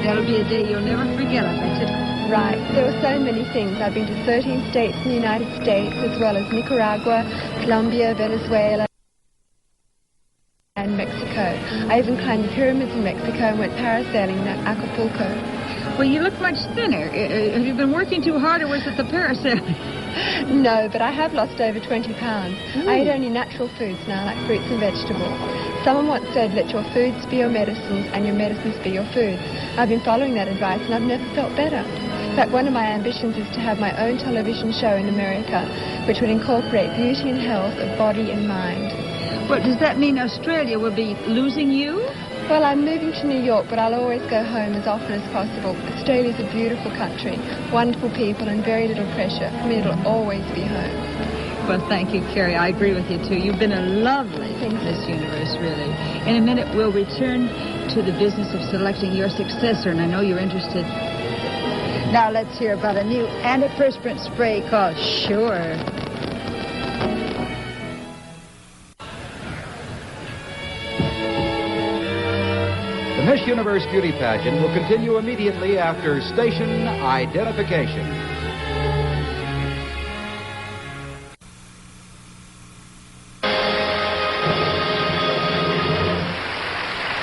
That'll be a day you'll never forget, I bet you. Right. There were so many things. I've been to 13 states in the United States, as well as Nicaragua, Colombia, Venezuela, and Mexico. I even climbed the pyramids in Mexico and went parasailing at Acapulco. Well, you look much thinner. Have you been working too hard, or was it the parasailing? No, but I have lost over 20 pounds. I eat only natural foods now, like fruits and vegetables. Someone once said, let your foods be your medicines and your medicines be your foods. I've been following that advice and I've never felt better. fact, one of my ambitions is to have my own television show in America, which would incorporate beauty and health of body and mind. Well, does that mean Australia will be losing you? Well, I'm moving to New York, but I'll always go home as often as possible. Australia's a beautiful country, wonderful people, and very little pressure. For me, it'll always be home. Well, thank you, Carrie. I agree with you, too. You've been a lovely Miss Universe, really. In a minute, we'll return to the business of selecting your successor, and I know you're interested. Now let's hear about a new antiperspirant spray called Sure. The Miss Universe Beauty Pageant will continue immediately after station identification.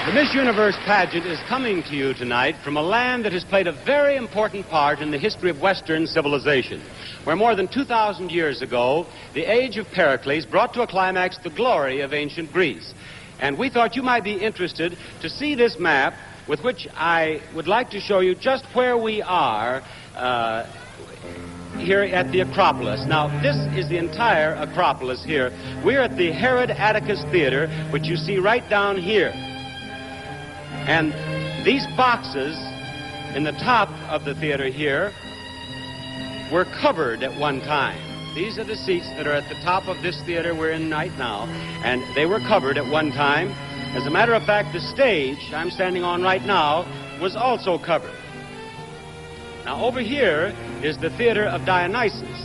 The Miss Universe pageant is coming to you tonight from a land that has played a very important part in the history of Western civilization, where more than 2,000 years ago, the age of Pericles brought to a climax the glory of ancient Greece. And we thought you might be interested to see this map, with which I would like to show you just where we are here at the Acropolis. Now, this is the entire Acropolis here. We're at the Herod Atticus Theater, which you see right down here. And these boxes in the top of the theater here were covered at one time. These are the seats that are at the top of this theater we're in right now, and they were covered at one time. As a matter of fact, the stage I'm standing on right now was also covered. Now, over here is the Theater of Dionysus,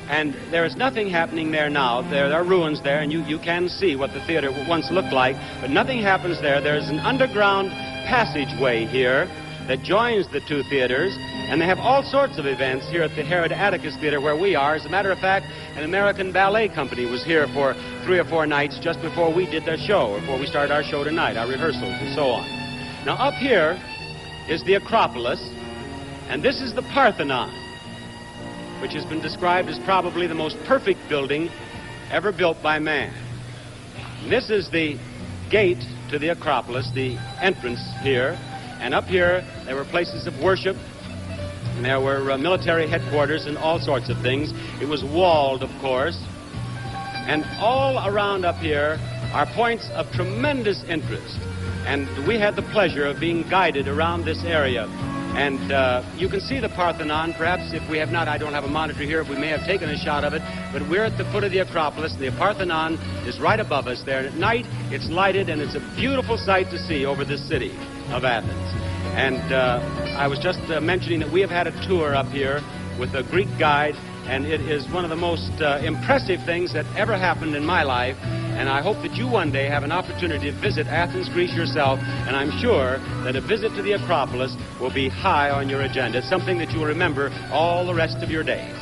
and there is nothing happening there now. There are ruins there, and you can see what the theater once looked like, but nothing happens there. There's an underground passageway here that joins the two theaters, and they have all sorts of events here at the Herod Atticus Theater where we are. As a matter of fact, an American ballet company was here for 3 or 4 nights just before we did their show, or before we started our show tonight, our rehearsals and so on. Now, up here is the Acropolis, and this is the Parthenon, which has been described as probably the most perfect building ever built by man. And this is the gate to the Acropolis, the entrance here. And up here, there were places of worship, and there were military headquarters and all sorts of things. It was walled, of course. And all around up here are points of tremendous interest. And we had the pleasure of being guided around this area. And you can see the Parthenon. Perhaps if we have not, I don't have a monitor here, we may have taken a shot of it, but we're at the foot of the Acropolis. The Parthenon is right above us there. And at night, it's lighted, and it's a beautiful sight to see over the city of Athens. And I was just mentioning that we have had a tour up here with a Greek guide, and it is one of the most impressive things that ever happened in my life. And I hope that you one day have an opportunity to visit Athens, Greece yourself, and I'm sure that a visit to the Acropolis will be high on your agenda. It's something that you will remember all the rest of your days.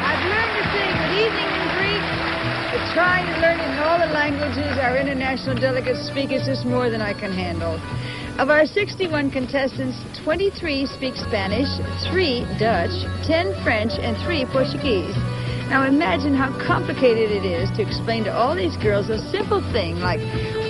I've learned to say good evening in Greek, but trying to learn it in all the languages our international delegates speak is just more than I can handle. Of our 61 contestants, 23 speak Spanish, 3 Dutch, 10 French, and 3 Portuguese. Now imagine how complicated it is to explain to all these girls a simple thing like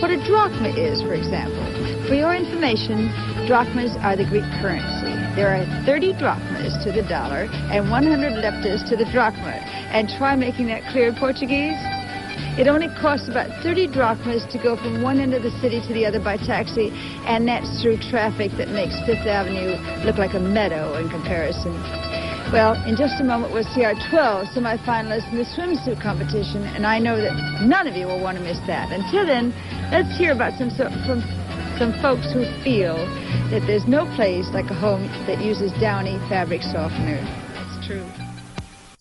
what a drachma is, for example. For your information, drachmas are the Greek currency. There are 30 drachmas to the dollar and 100 leptas to the drachma. And try making that clear in Portuguese. It only costs about 30 drachmas to go from one end of the city to the other by taxi, and that's through traffic that makes Fifth Avenue look like a meadow in comparison. Well, in just a moment, we'll see our 12 semifinalists in the swimsuit competition, and I know that none of you will want to miss that. Until then, let's hear about some folks who feel that there's no place like a home that uses Downy fabric softener. That's true.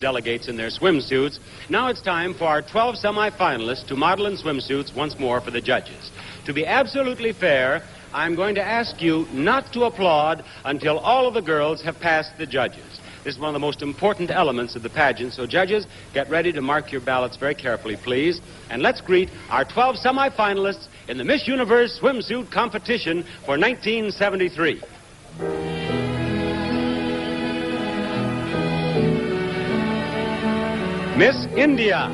Delegates in their swimsuits. Now it's time for our 12 semifinalists to model in swimsuits once more for the judges. To be absolutely fair, I'm going to ask you not to applaud until all of the girls have passed the judges. This is one of the most important elements of the pageant, so judges, get ready to mark your ballots very carefully, please. And let's greet our 12 semifinalists in the Miss Universe swimsuit competition for 1973. Miss India.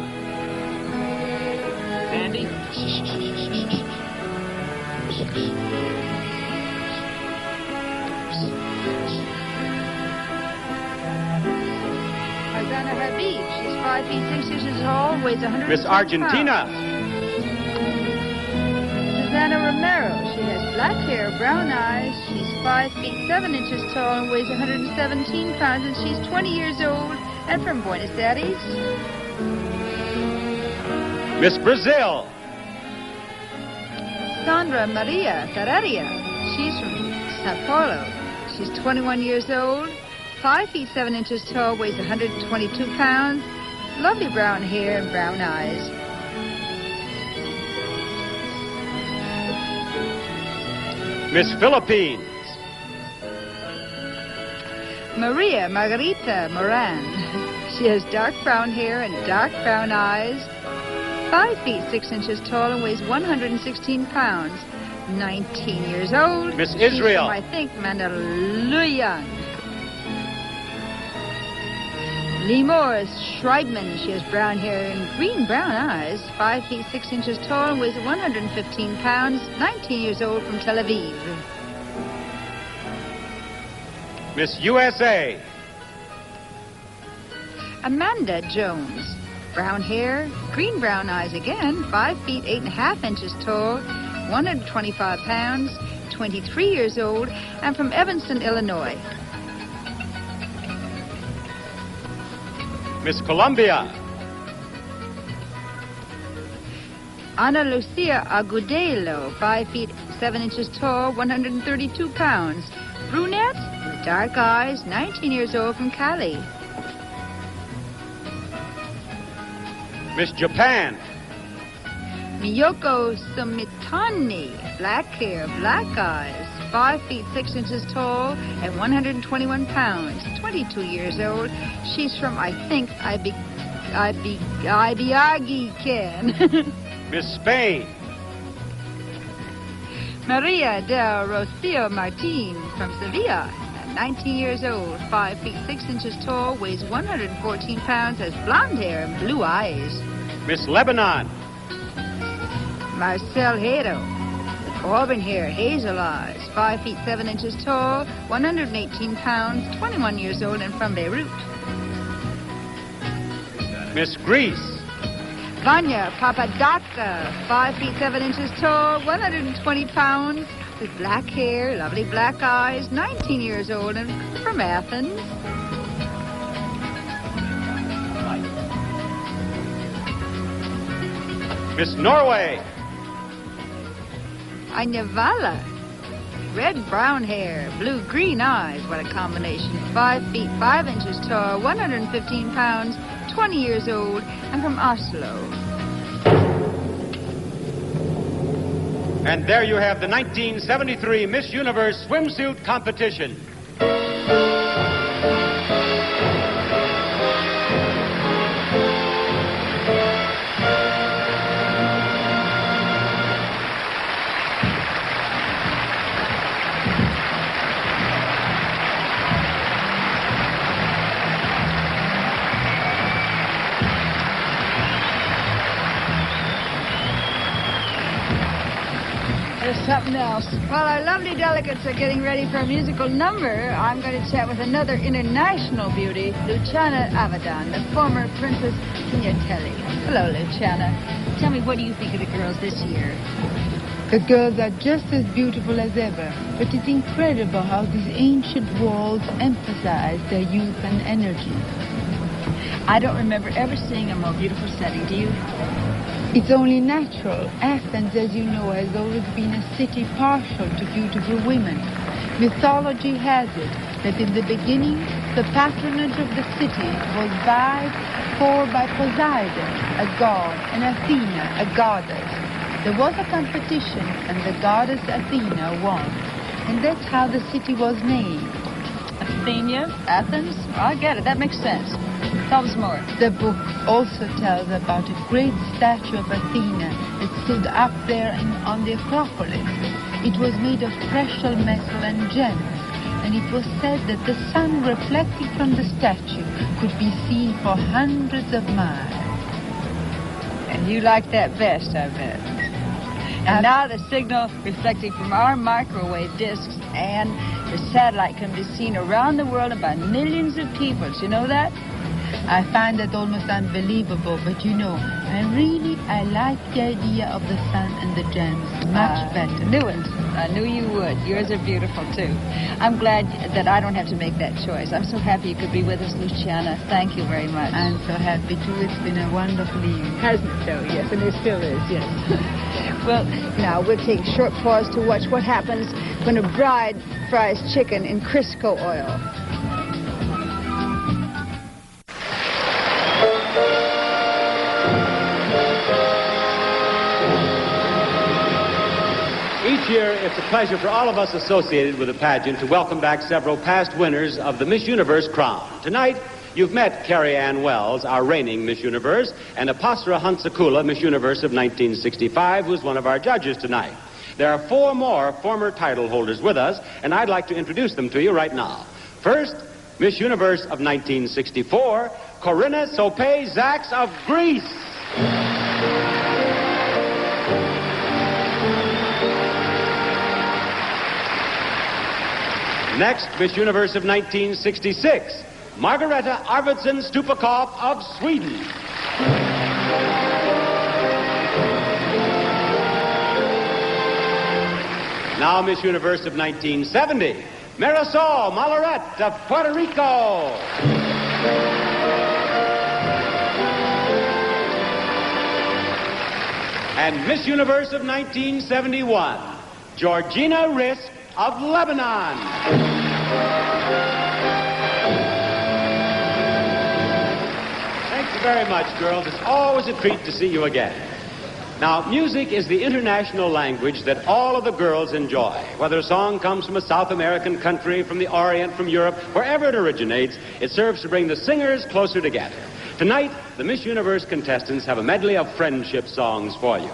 Andy? Anna Habib. She's 5 feet 6 inches tall, weighs 100 Miss Argentina. Susanna Romero. She has black hair, brown eyes. She's 5 feet 7 inches tall and weighs 117 pounds, and she's 20 years old and from Buenos Aires. Miss Brazil. Sandra Maria Ferreira. She's from Sao Paulo. She's 21 years old, 5 feet 7 inches tall, weighs 122 pounds, lovely brown hair and brown eyes. Miss Philippines. Maria Margarita Moran. She has dark brown hair and dark brown eyes, 5 feet 6 inches tall and weighs 116 pounds. 19 years old. Miss Israel. She's from, I think, Mandaluyong. Lemur Schreibman. She has brown hair and green-brown eyes, 5 feet 6 inches tall and weighs 115 pounds, 19 years old, from Tel Aviv. Miss USA. Amanda Jones. Brown hair, green-brown eyes again, 5 feet 8.5 inches tall, 125 pounds, 23 years old, and from Evanston, Illinois. Miss Colombia. Ana Lucia Agudelo, 5 feet 7 inches tall, 132 pounds. Brunette, with dark eyes, 19 years old, from Cali. Miss Japan. Miyoko Sumitani, black hair, black eyes, 5 feet 6 inches tall and 121 pounds, 22 years old. She's from, I think, Ibiagi, Ken. Miss Spain. Maria del Rocio Martin from Sevilla, 19 years old, 5 feet 6 inches tall, weighs 114 pounds, has blonde hair and blue eyes. Miss Lebanon. Marcel Hero, with auburn hair, hazel eyes, 5 feet 7 inches tall, 118 pounds, 21 years old, and from Beirut. Miss Greece. Vanya Papadaka, 5 feet 7 inches tall, 120 pounds, with black hair, lovely black eyes, 19 years old, and from Athens. Miss Norway. Anyavala, red-brown hair, blue-green eyes, what a combination. 5 feet 5 inches tall, 115 pounds, 20 years old, and from Oslo. And there you have the 1973 Miss Universe swimsuit competition. Something else. While our lovely delegates are getting ready for a musical number, I'm going to chat with another international beauty, Luciana Avedon, the former Princess Pignatelli. Hello, Luciana. Tell me, what do you think of the girls this year? The girls are just as beautiful as ever, but it's incredible how these ancient walls emphasize their youth and energy. I don't remember ever seeing a more beautiful setting, do you? It's only natural. Athens, as you know, has always been a city partial to beautiful women. Mythology has it that in the beginning, the patronage of the city was vied for by Poseidon, a god, and Athena, a goddess. There was a competition, and the goddess Athena won. And that's how the city was named. Athena? Athens? I get it. That makes sense. Tell us more. The book also tells about a great statue of Athena that stood up there on the Acropolis. It was made of precious metal and gems, and it was said that the sun reflecting from the statue could be seen for hundreds of miles. And you like that best, I bet. And now the signal reflecting from our microwave discs and the satellite can be seen around the world and by millions of people. Do you know that? I find that almost unbelievable, but you know, I like the idea of the sun and the gems much better. Knew it. I knew you would. Yours are beautiful, too. I'm glad that I don't have to make that choice. I'm so happy you could be with us, Luciana. Thank you very much. I'm so happy, too. It's been a wonderful evening. Hasn't it, though? Yes, and it still is, yes. Well, now we'll take a short pause to watch what happens when a bride fries chicken in Crisco oil. Each year, it's a pleasure for all of us associated with the pageant to welcome back several past winners of the Miss Universe crown. Tonight, you've met Carrie Ann Wells, our reigning Miss Universe, and Apasra Hansakula, Miss Universe of 1965, who's one of our judges tonight. There are 4 more former title holders with us, and I'd like to introduce them to you right now. First, Miss Universe of 1964, Corinna Sope-Zaks of Greece. Next, Miss Universe of 1966, Margareta Arvidsson Stupakov of Sweden. Now, Miss Universe of 1970, Marisol Malaret of Puerto Rico. And Miss Universe of 1971, Georgina Risk of Lebanon. Thank you very much, girls. It's always a treat to see you again. Now, music is the international language that all of the girls enjoy. Whether a song comes from a South American country, from the Orient, from Europe, wherever it originates, it serves to bring the singers closer together. Tonight, the Miss Universe contestants have a medley of friendship songs for you.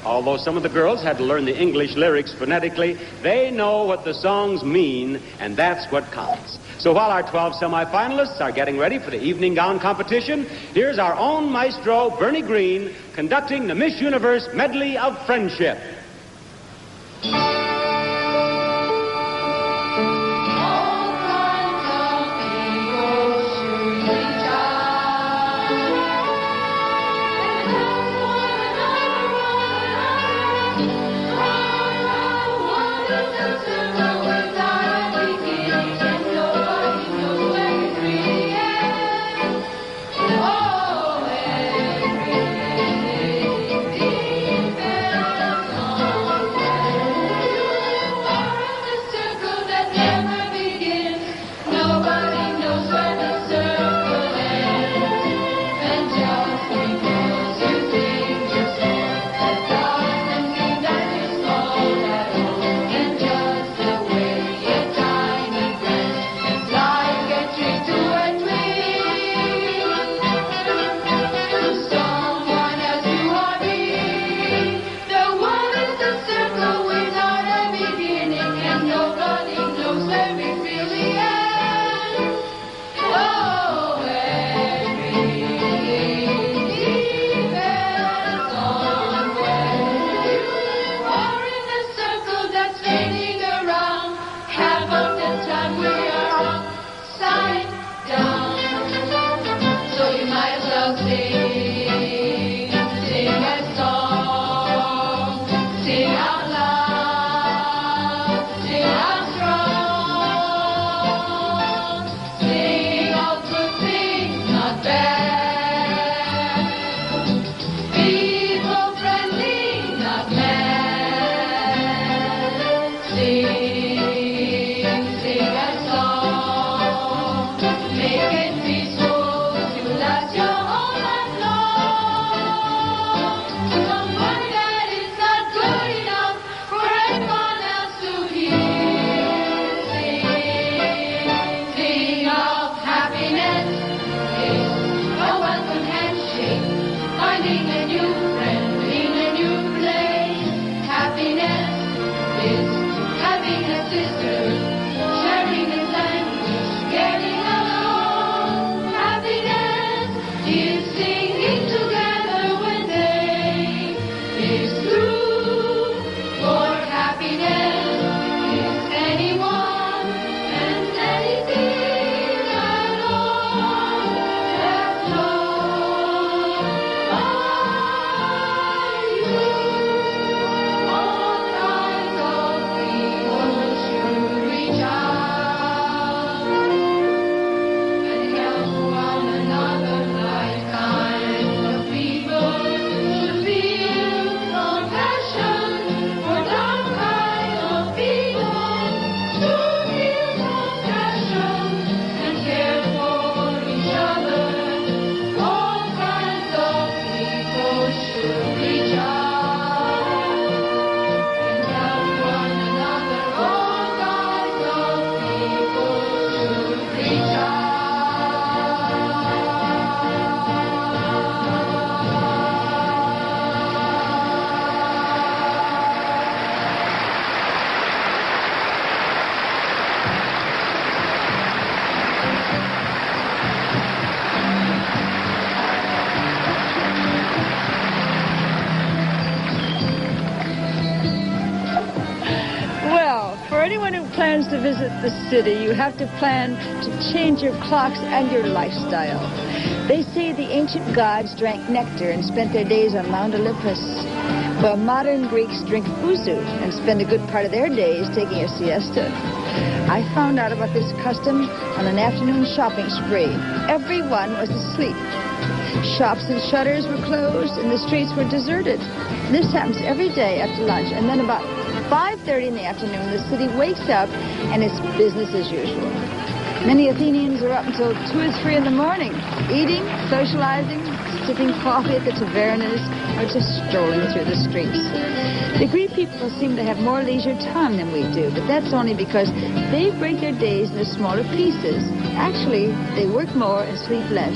Although some of the girls had to learn the English lyrics phonetically, they know what the songs mean, and that's what counts. So while our 12 semifinalists are getting ready for the evening gown competition, here's our own maestro, Bernie Green, conducting the Miss Universe Medley of Friendship. to visit the city, you have to plan to change your clocks and your lifestyle. They say the ancient gods drank nectar and spent their days on Mount Olympus, while modern Greeks drink ouzo and spend a good part of their days taking a siesta. I found out about this custom on an afternoon shopping spree. Everyone was asleep. Shops and shutters were closed and the streets were deserted. This happens every day after lunch, and then about 5:30 in the afternoon, the city wakes up and it's business as usual. Many Athenians are up until 2 or 3 in the morning, eating, socializing, sipping coffee at the tavernas, or just strolling through the streets. The Greek people seem to have more leisure time than we do, but that's only because they break their days into smaller pieces. Actually, they work more and sleep less.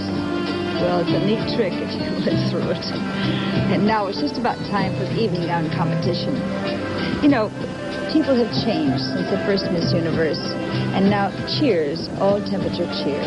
Well, it's a neat trick if you live through it. And now it's just about time for the evening gown competition. You know, people have changed since the first Miss Universe, and now cheers, all temperature cheer.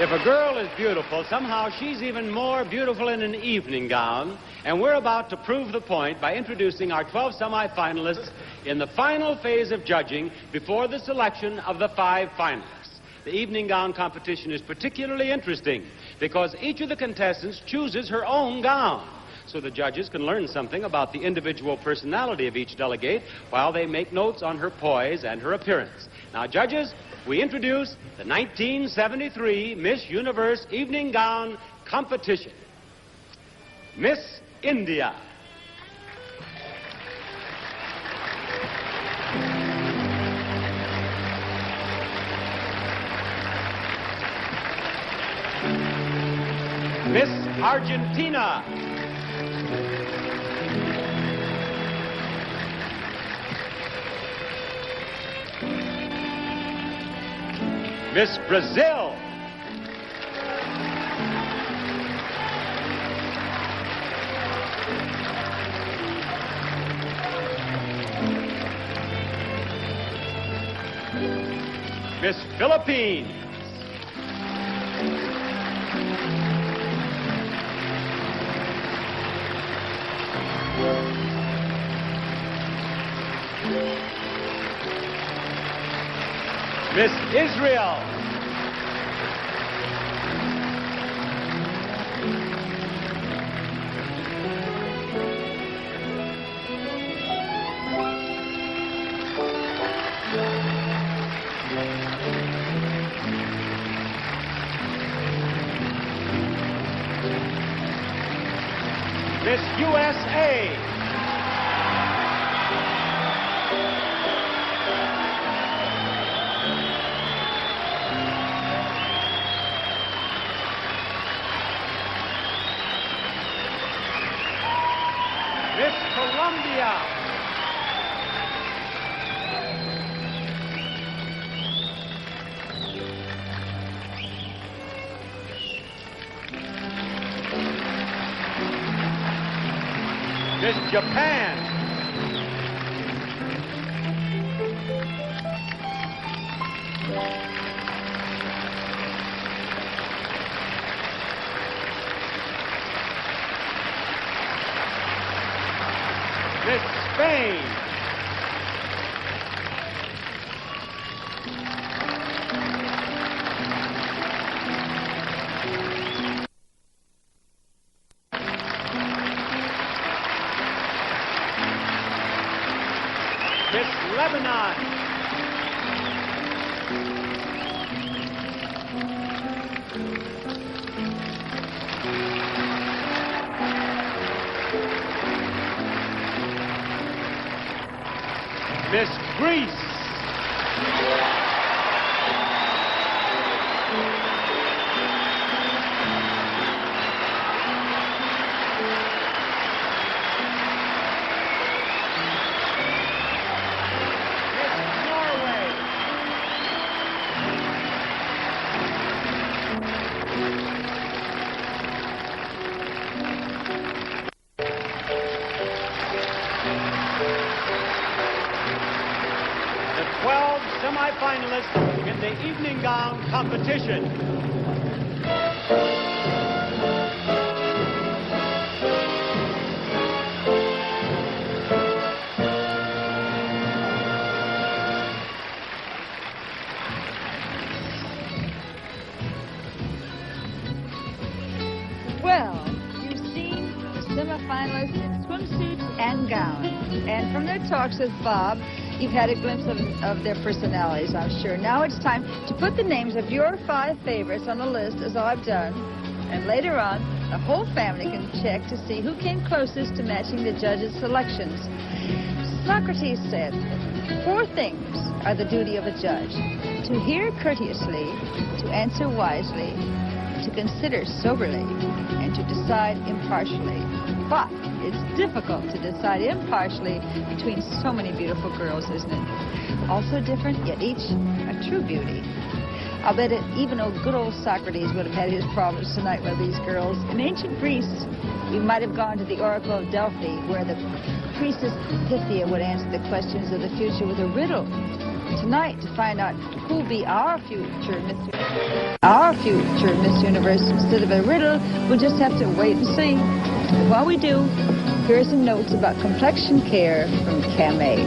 If a girl is beautiful, somehow she's even more beautiful in an evening gown. And we're about to prove the point by introducing our 12 semifinalists in the final phase of judging before the selection of the 5 finalists. The evening gown competition is particularly interesting because each of the contestants chooses her own gown. So the judges can learn something about the individual personality of each delegate while they make notes on her poise and her appearance. Now, judges, we introduce the 1973 Miss Universe Evening Gown Competition. Miss India. Miss Argentina. Miss Brazil. Miss Philippines. Miss Israel. Miss USA. Miss Colombia. Miss Japan. Miss Spain. Miss Lebanon. Miss Greece. Miss Norway. The 12 semifinalists in the evening gown competition. And from their talks with Bob, you've had a glimpse of their personalities, I'm sure. Now it's time to put the names of your 5 favorites on the list, as I've done. And later on, the whole family can check to see who came closest to matching the judges' selections. Socrates said, 4 things are the duty of a judge: to hear courteously, to answer wisely, to consider soberly, and to decide impartially. But it's difficult to decide impartially between so many beautiful girls, isn't it? Also different, yet each a true beauty. I'll bet even good old Socrates would have had his problems tonight with these girls. In ancient Greece, we might have gone to the Oracle of Delphi, where the priestess Pythia would answer the questions of the future with a riddle. Tonight, to find out who'll be our future Miss Universe instead of a riddle, we'll just have to wait and see. But while we do, here are some notes about complexion care from Camay.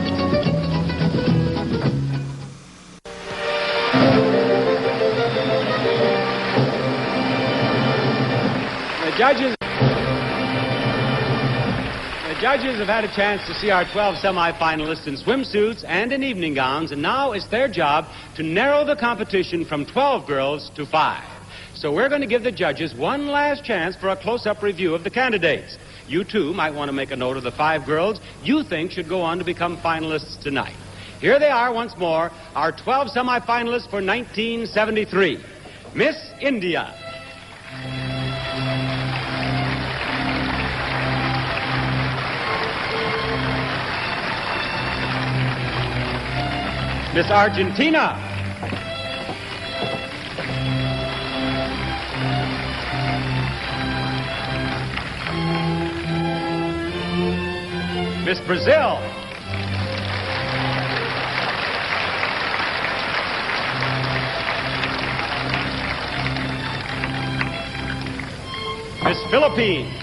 The judges have had a chance to see our 12 semifinalists in swimsuits and in evening gowns, and now it's their job to narrow the competition from 12 girls to 5. So we're going to give the judges one last chance for a close-up review of the candidates. You, too, might want to make a note of the 5 girls you think should go on to become finalists tonight. Here they are once more, our 12 semifinalists for 1973. Miss India. Miss Argentina. Miss Brazil. Miss Philippines.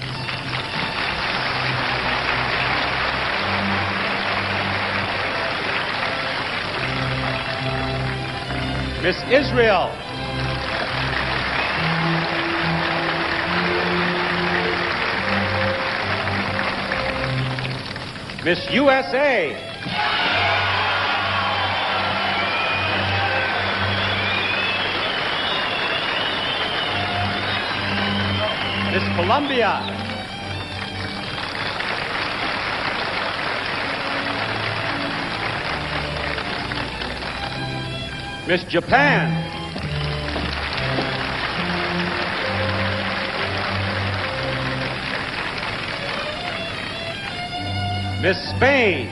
Miss Israel. Miss USA. Miss Colombia. Miss Japan. Miss Spain.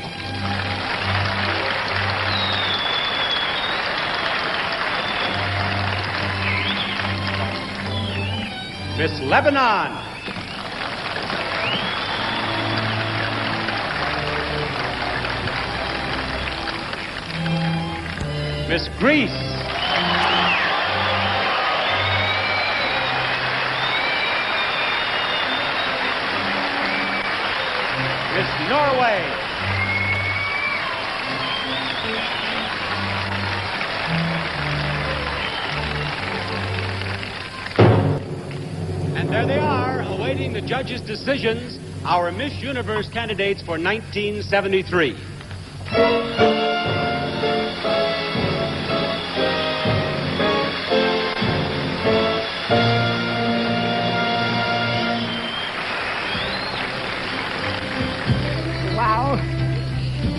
Miss Lebanon. Miss Greece. Miss Norway. And there they are, awaiting the judges' decisions, our Miss Universe candidates for 1973.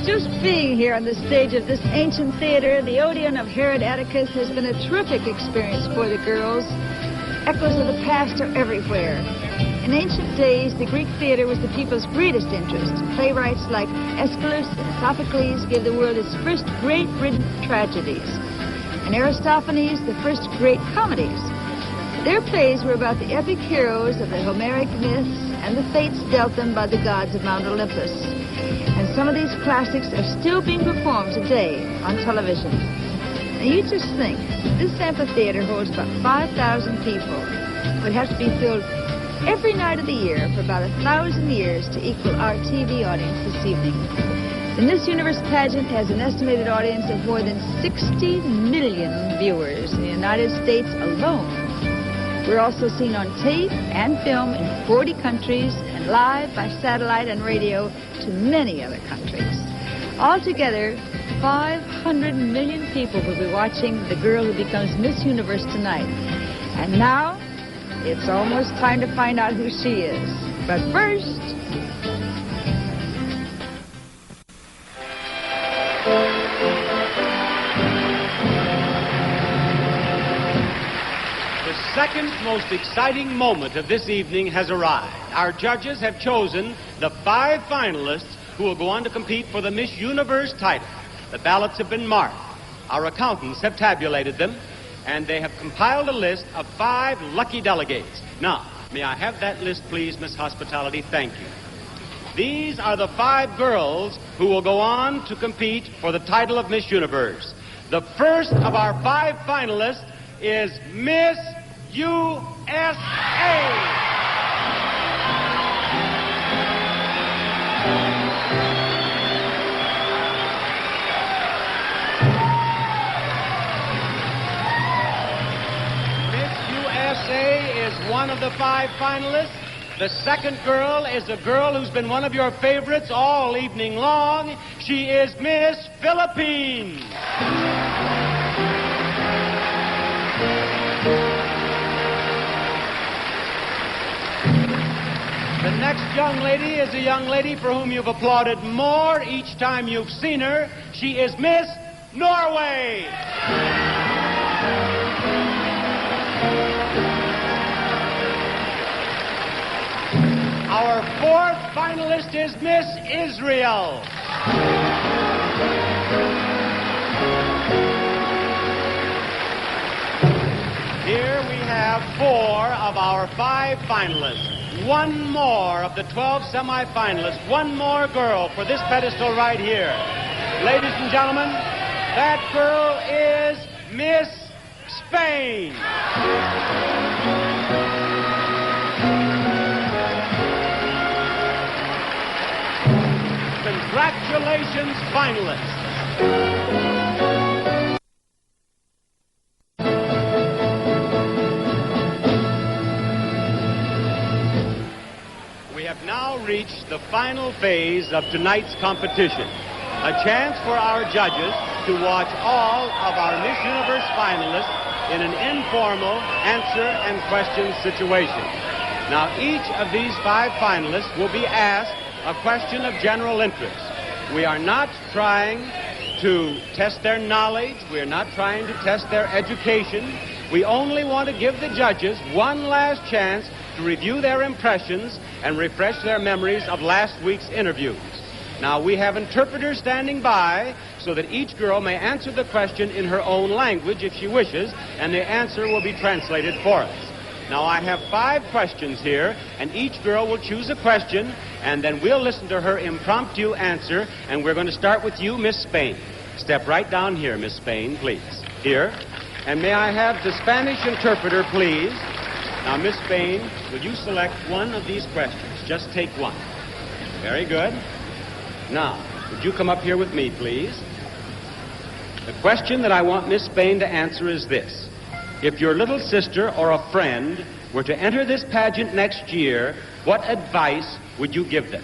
Just being here on the stage of this ancient theater, the Odeon of Herod Atticus, has been a terrific experience for the girls. Echoes of the past are everywhere. In ancient days, the Greek theater was the people's greatest interest. Playwrights like Aeschylus and Sophocles gave the world its first great written tragedies, and Aristophanes the first great comedies. Their plays were about the epic heroes of the Homeric myths and the fates dealt them by the gods of Mount Olympus. And some of these classics are still being performed today on television. And you just think, this amphitheater holds about 5,000 people. It would have to be filled every night of the year for about 1,000 years to equal our TV audience this evening. The Miss Universe pageant has an estimated audience of more than 60 million viewers in the United States alone. We're also seen on tape and film in 40 countries and and live by satellite and radio to many other countries. Altogether, 500 million people will be watching the girl who becomes Miss Universe tonight. And now, it's almost time to find out who she is. But first... The second most exciting moment of this evening has arrived. Our judges have chosen the 5 finalists who will go on to compete for the Miss Universe title. The ballots have been marked. Our accountants have tabulated them, and they have compiled a list of 5 lucky delegates. Now, may I have that list, please, Miss Hospitality? Thank you. These are the 5 girls who will go on to compete for the title of Miss Universe. The first of our 5 finalists is Miss USA. Is one of the 5 finalists. The second girl is a girl who's been one of your favorites all evening long. She is Miss Philippines. The next young lady is a young lady for whom you've applauded more each time you've seen her. She is Miss Norway. Our 4th finalist is Miss Israel. Here we have 4 of our 5 finalists. One more of the 12 semifinalists. One more girl for this pedestal right here. Ladies and gentlemen, that girl is Miss Spain. Congratulations, finalists. We have now reached the final phase of tonight's competition. A chance for our judges to watch all of our Miss Universe finalists in an informal answer and question situation. Now, each of these 5 finalists will be asked a question of general interest. We are not trying to test their knowledge. We are not trying to test their education. We only want to give the judges one last chance to review their impressions and refresh their memories of last week's interviews. Now, we have interpreters standing by so that each girl may answer the question in her own language if she wishes, and the answer will be translated for us. Now, I have 5 questions here, and each girl will choose a question, and then we'll listen to her impromptu answer, and we're going to start with you, Miss Spain. Step right down here, Miss Spain, please. Here. And may I have the Spanish interpreter, please? Now, Miss Spain, will you select one of these questions? Just take one. Very good. Now, would you come up here with me, please? The question that I want Miss Spain to answer is this. If your little sister or a friend were to enter this pageant next year, what advice would you give them?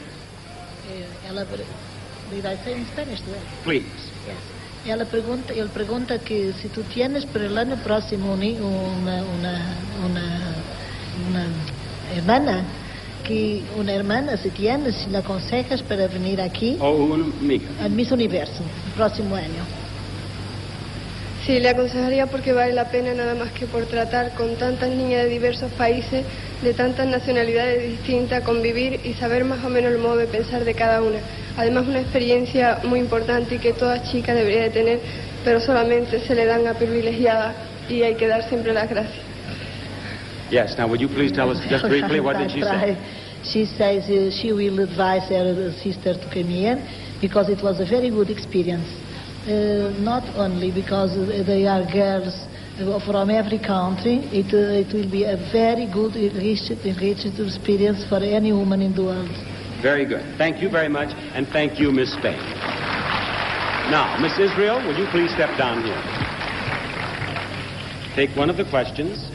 Did I say in Spanish today? Please. Yes. Él pregunta que si tú tienes para el año próximo una hermana, una hermana, si tienes, si la aconsejas para venir aquí. O una amiga. Al Miss Universo, el próximo año. Sí, le aconsejaría porque vale la pena nada más que por tratar con tantas niñas de diversos países, de tantas nacionalidades distintas, convivir y saber más o menos el modo de pensar de cada una. Además, una experiencia muy importante y que toda chica debería de tener, pero solamente se le dan a privilegiadas y hay que dar siempre las gracias. Yes, now would you please tell us just briefly what did she say? She says she will advise her sister to come here because it was a very good experience. Not only because they are girls from every country, it will be a very good, enriched experience for any woman in the world. Very good. Thank you very much, and thank you, Miss Spain. Now, Miss Israel, will you please step down here? Take one of the questions.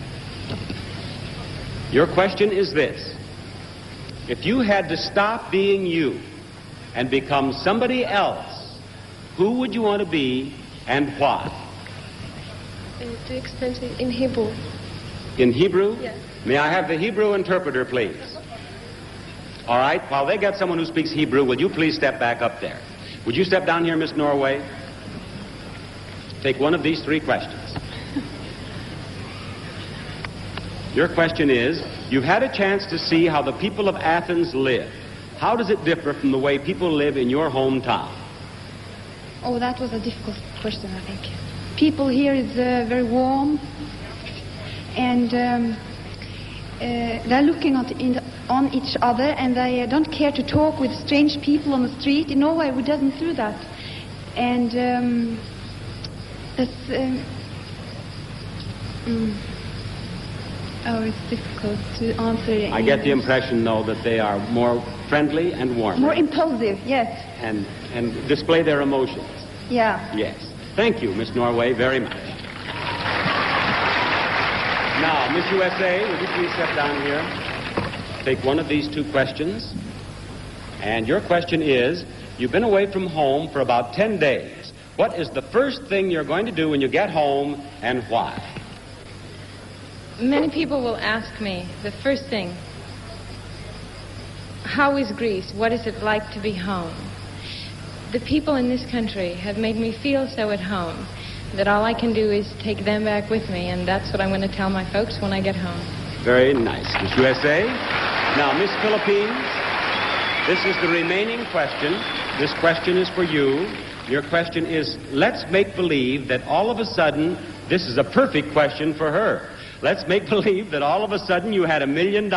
Your question is this. If you had to stop being you and become somebody else, who would you want to be and why? Too expensive in Hebrew. In Hebrew? Yes. May I have the Hebrew interpreter, please? All right, while they get someone who speaks Hebrew, will you please step back up there? Would you step down here, Miss Norway? Take one of these three questions. Your question is, you've had a chance to see how the people of Athens live. How does it differ from the way people live in your hometown? Oh, that was a difficult question, I think. People here is very warm, and they're looking on each other, and they don't care to talk with strange people on the street. In Norway, we doesn't do that. And that's... Oh, it's difficult to answer. I get the impression, though, that they are more friendly and warm. More impulsive, yes. And display their emotions. Yeah. Yes. Thank you, Miss Norway, very much. Now, Miss USA, would you please step down here? Take one of these two questions. And your question is, you've been away from home for about 10 days. What is the first thing you're going to do when you get home, and why? Many people will ask me, the first thing, how is Greece? What is it like to be home? The people in this country have made me feel so at home that all I can do is take them back with me, and that's what I'm going to tell my folks when I get home. Very nice. Miss USA. Now, Miss Philippines, this is the remaining question. This question is for you. Your question is, let's make believe that all of a sudden, this is a perfect question for her. Let's make believe that all of a sudden you had $1 million.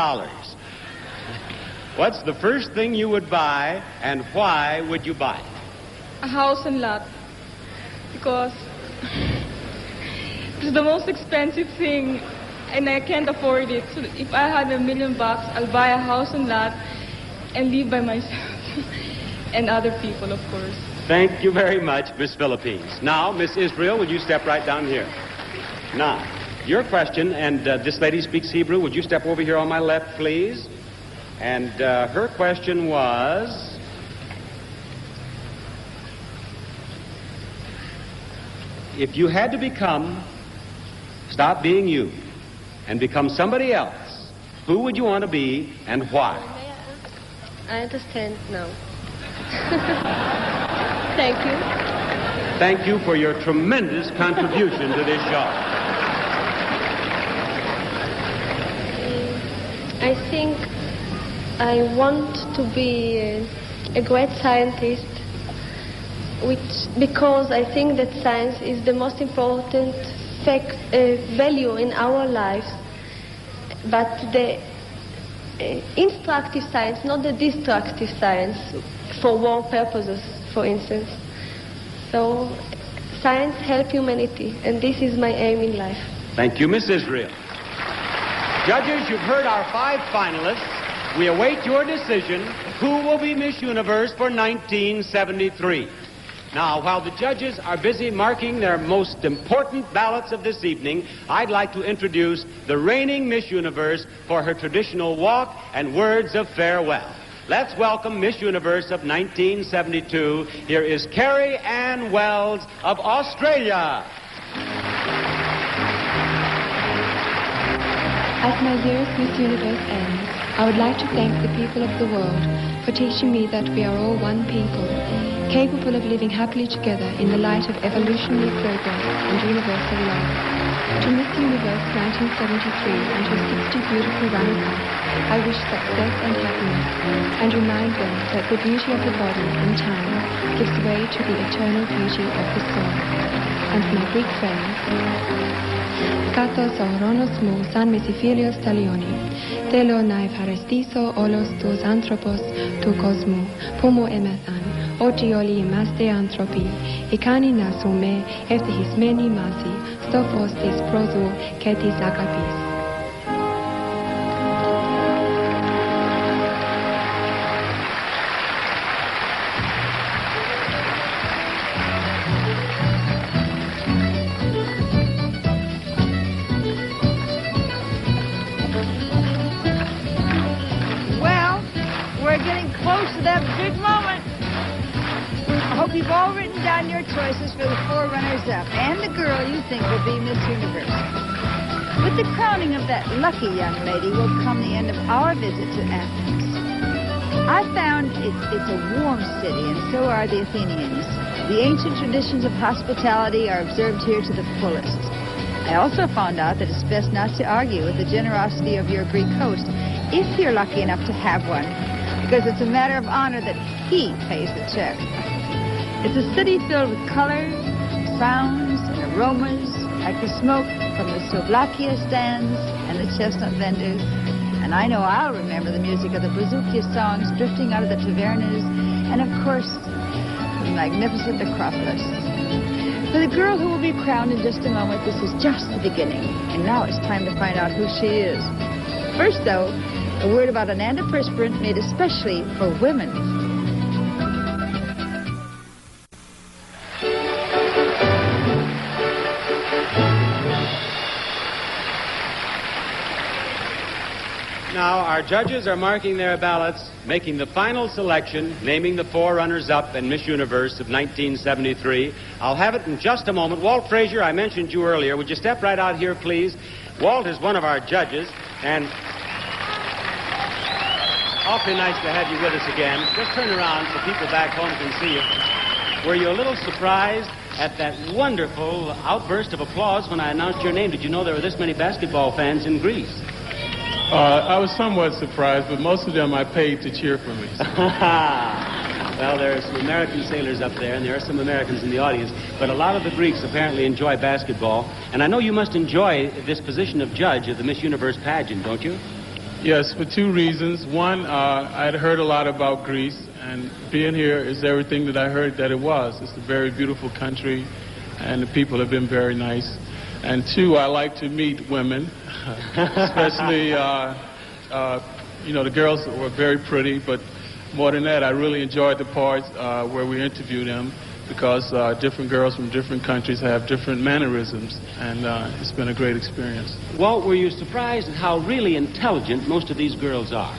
What's the first thing you would buy, and why would you buy it? A house and lot. Because it's the most expensive thing, and I can't afford it. So if I had $1 million, I'll buy a house and lot and live by myself. And other people, of course. Thank you very much, Miss Philippines. Now, Miss Israel, would you step right down here? Now, your question, and this lady speaks Hebrew. Would you step over here on my left, please? And her question was, if you had to stop being you and become somebody else, who would you want to be and why? I understand now. Thank you. Thank you for your tremendous contribution to this show. I think I want to be a great scientist, because I think that science is the most important value in our lives, but the instructive science, not the destructive science, for war purposes, for instance. So science helps humanity, and this is my aim in life. Thank you, Miss Israel. Judges, you've heard our 5 finalists. We await your decision. Who will be Miss Universe for 1973? Now, while the judges are busy marking their most important ballots of this evening, I'd like to introduce the reigning Miss Universe for her traditional walk and words of farewell. Let's welcome Miss Universe of 1972. Here is Carrie Ann Wells of Australia. As my year's Miss Universe ends, I would like to thank the people of the world for teaching me that we are all one people, capable of living happily together in the light of evolutionary progress and universal love. To Miss Universe 1973 and her 60 beautiful runners-up, I wish success and happiness, and remind them that the beauty of the body in time gives way to the eternal beauty of the soul. And my Greek friends, Kathos oronos mu san mesifilios talioni, telo na ευχαριστήσω όλος τους άνθρωπους του κόσμου που μου έμαθαν ότι όλοι είμαστε άνθρωποι, ικανοί να ζούμε ευτυχισμένοι μαζί στο φως της πρόδου και της αγάπης. hope you've all written down your choices for the 4 runners-up and the girl you think will be Miss Universe. With the crowning of that lucky young lady will come the end of our visit to Athens. I found it's a warm city, and so are the Athenians. The ancient traditions of hospitality are observed here to the fullest. I also found out that it's best not to argue with the generosity of your Greek host, if you're lucky enough to have one, because it's a matter of honor that he pays the check. It's a city filled with colors, sounds, and aromas, like the smoke from the souvlakia stands and the chestnut vendors. And I know I'll remember the music of the bouzouki songs drifting out of the tavernas, and of course, the magnificent Acropolis. For the girl who will be crowned in just a moment, this is just the beginning. And now it's time to find out who she is. First, though, a word about an antiperspirant made especially for women. Now, our judges are marking their ballots, making the final selection, naming the 4 runners-up in Miss Universe of 1973. I'll have it in just a moment. Walt Frazier, I mentioned you earlier. Would you step right out here, please? Walt is one of our judges, and awfully nice to have you with us again. Just turn around so people back home can see you. Were you a little surprised at that wonderful outburst of applause when I announced your name? Did you know there were this many basketball fans in Greece? I was somewhat surprised, but most of them I paid to cheer for me. Well, there are some American sailors up there, and there are some Americans in the audience, but a lot of the Greeks apparently enjoy basketball. And I know you must enjoy this position of judge of the Miss Universe pageant, don't you? Yes, for 2 reasons. One, I'd heard a lot about Greece, and being here is everything that I heard that it was. It's a very beautiful country, and the people have been very nice. And 2, I like to meet women, especially, the girls were very pretty, but more than that, I really enjoyed the parts where we interviewed them, because different girls from different countries have different mannerisms, and it's been a great experience. Walt, were you surprised at how really intelligent most of these girls are?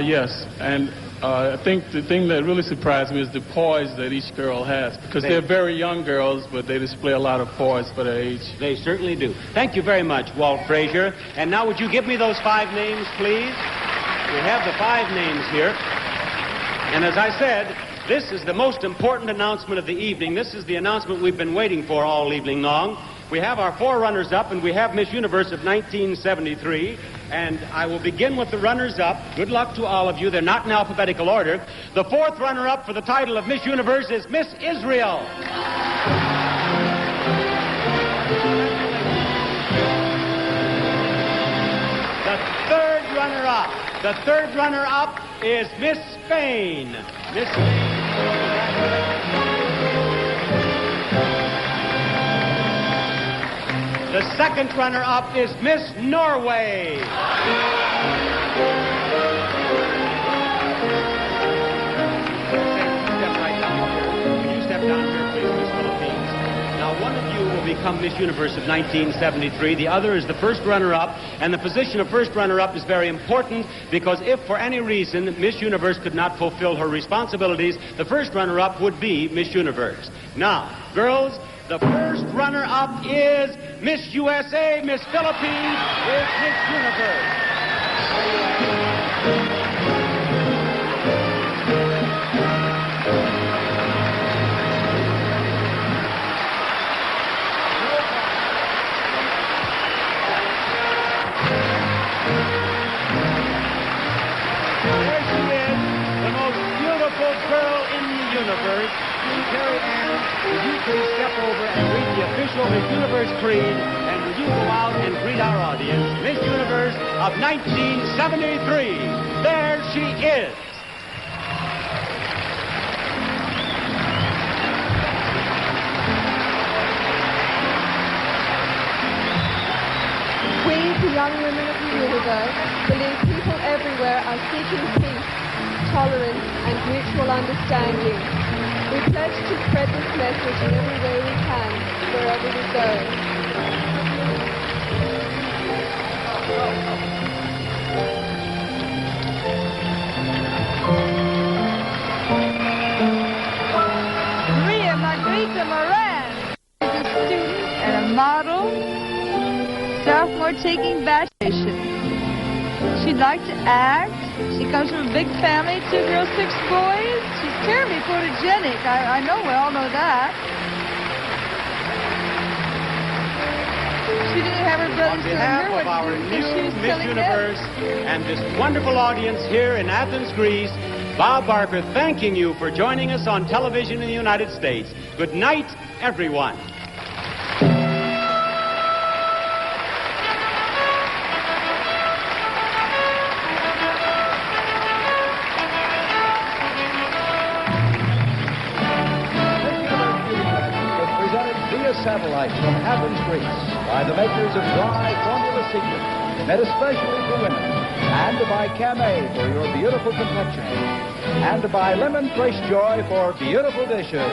Yes, and I think the thing that really surprised me is the poise that each girl has, because they're very young girls, but they display a lot of poise for their age. They certainly do. Thank you very much, Walt Frazier. And now would you give me those 5 names, please? We have the 5 names here. And as I said, this is the most important announcement of the evening. This is the announcement we've been waiting for all evening long. We have our 4 runners-up, and we have Miss Universe of 1973. And I will begin with the runners-up. Good luck to all of you. They're not in alphabetical order. The 4th runner-up for the title of Miss Universe is Miss Israel. The 3rd runner-up is Miss Spain. Miss Spain. The 2nd runner-up is Miss Norway. Step right down here. Will you step down here, please, Miss Philippines? Now, one of you will become Miss Universe of 1973. The other is the 1st runner-up, and the position of 1st runner-up is very important, because if for any reason Miss Universe could not fulfill her responsibilities, the 1st runner-up would be Miss Universe. Now, girls, the 1st runner-up is Miss USA. Miss Philippines is Miss Universe. There she is, the most beautiful girl in the universe. Carrie Ann, would you please step over and read the official Miss Universe creed, and would you go out and greet our audience, Miss Universe of 1973. There she is. We, the young women of the universe, believe people everywhere are seeking peace, tolerance, and mutual understanding. We pledge to spread this message in every way we can, wherever we go. sophomore taking bachelor. She'd like to act. She comes from a big family, 2 girls, 6 boys. She's terribly photogenic. I know, we all know that. She didn't have her brothers On behalf of our new Miss Universe and this wonderful audience here in Athens, Greece, Bob Barker thanking you for joining us on television in the United States. Good night, everyone. Satellite from Athens, Greece, by the makers of Dry Formula Secret, made especially for women, and by Camay for your beautiful complexion, and by Lemon Fresh Joy for beautiful dishes.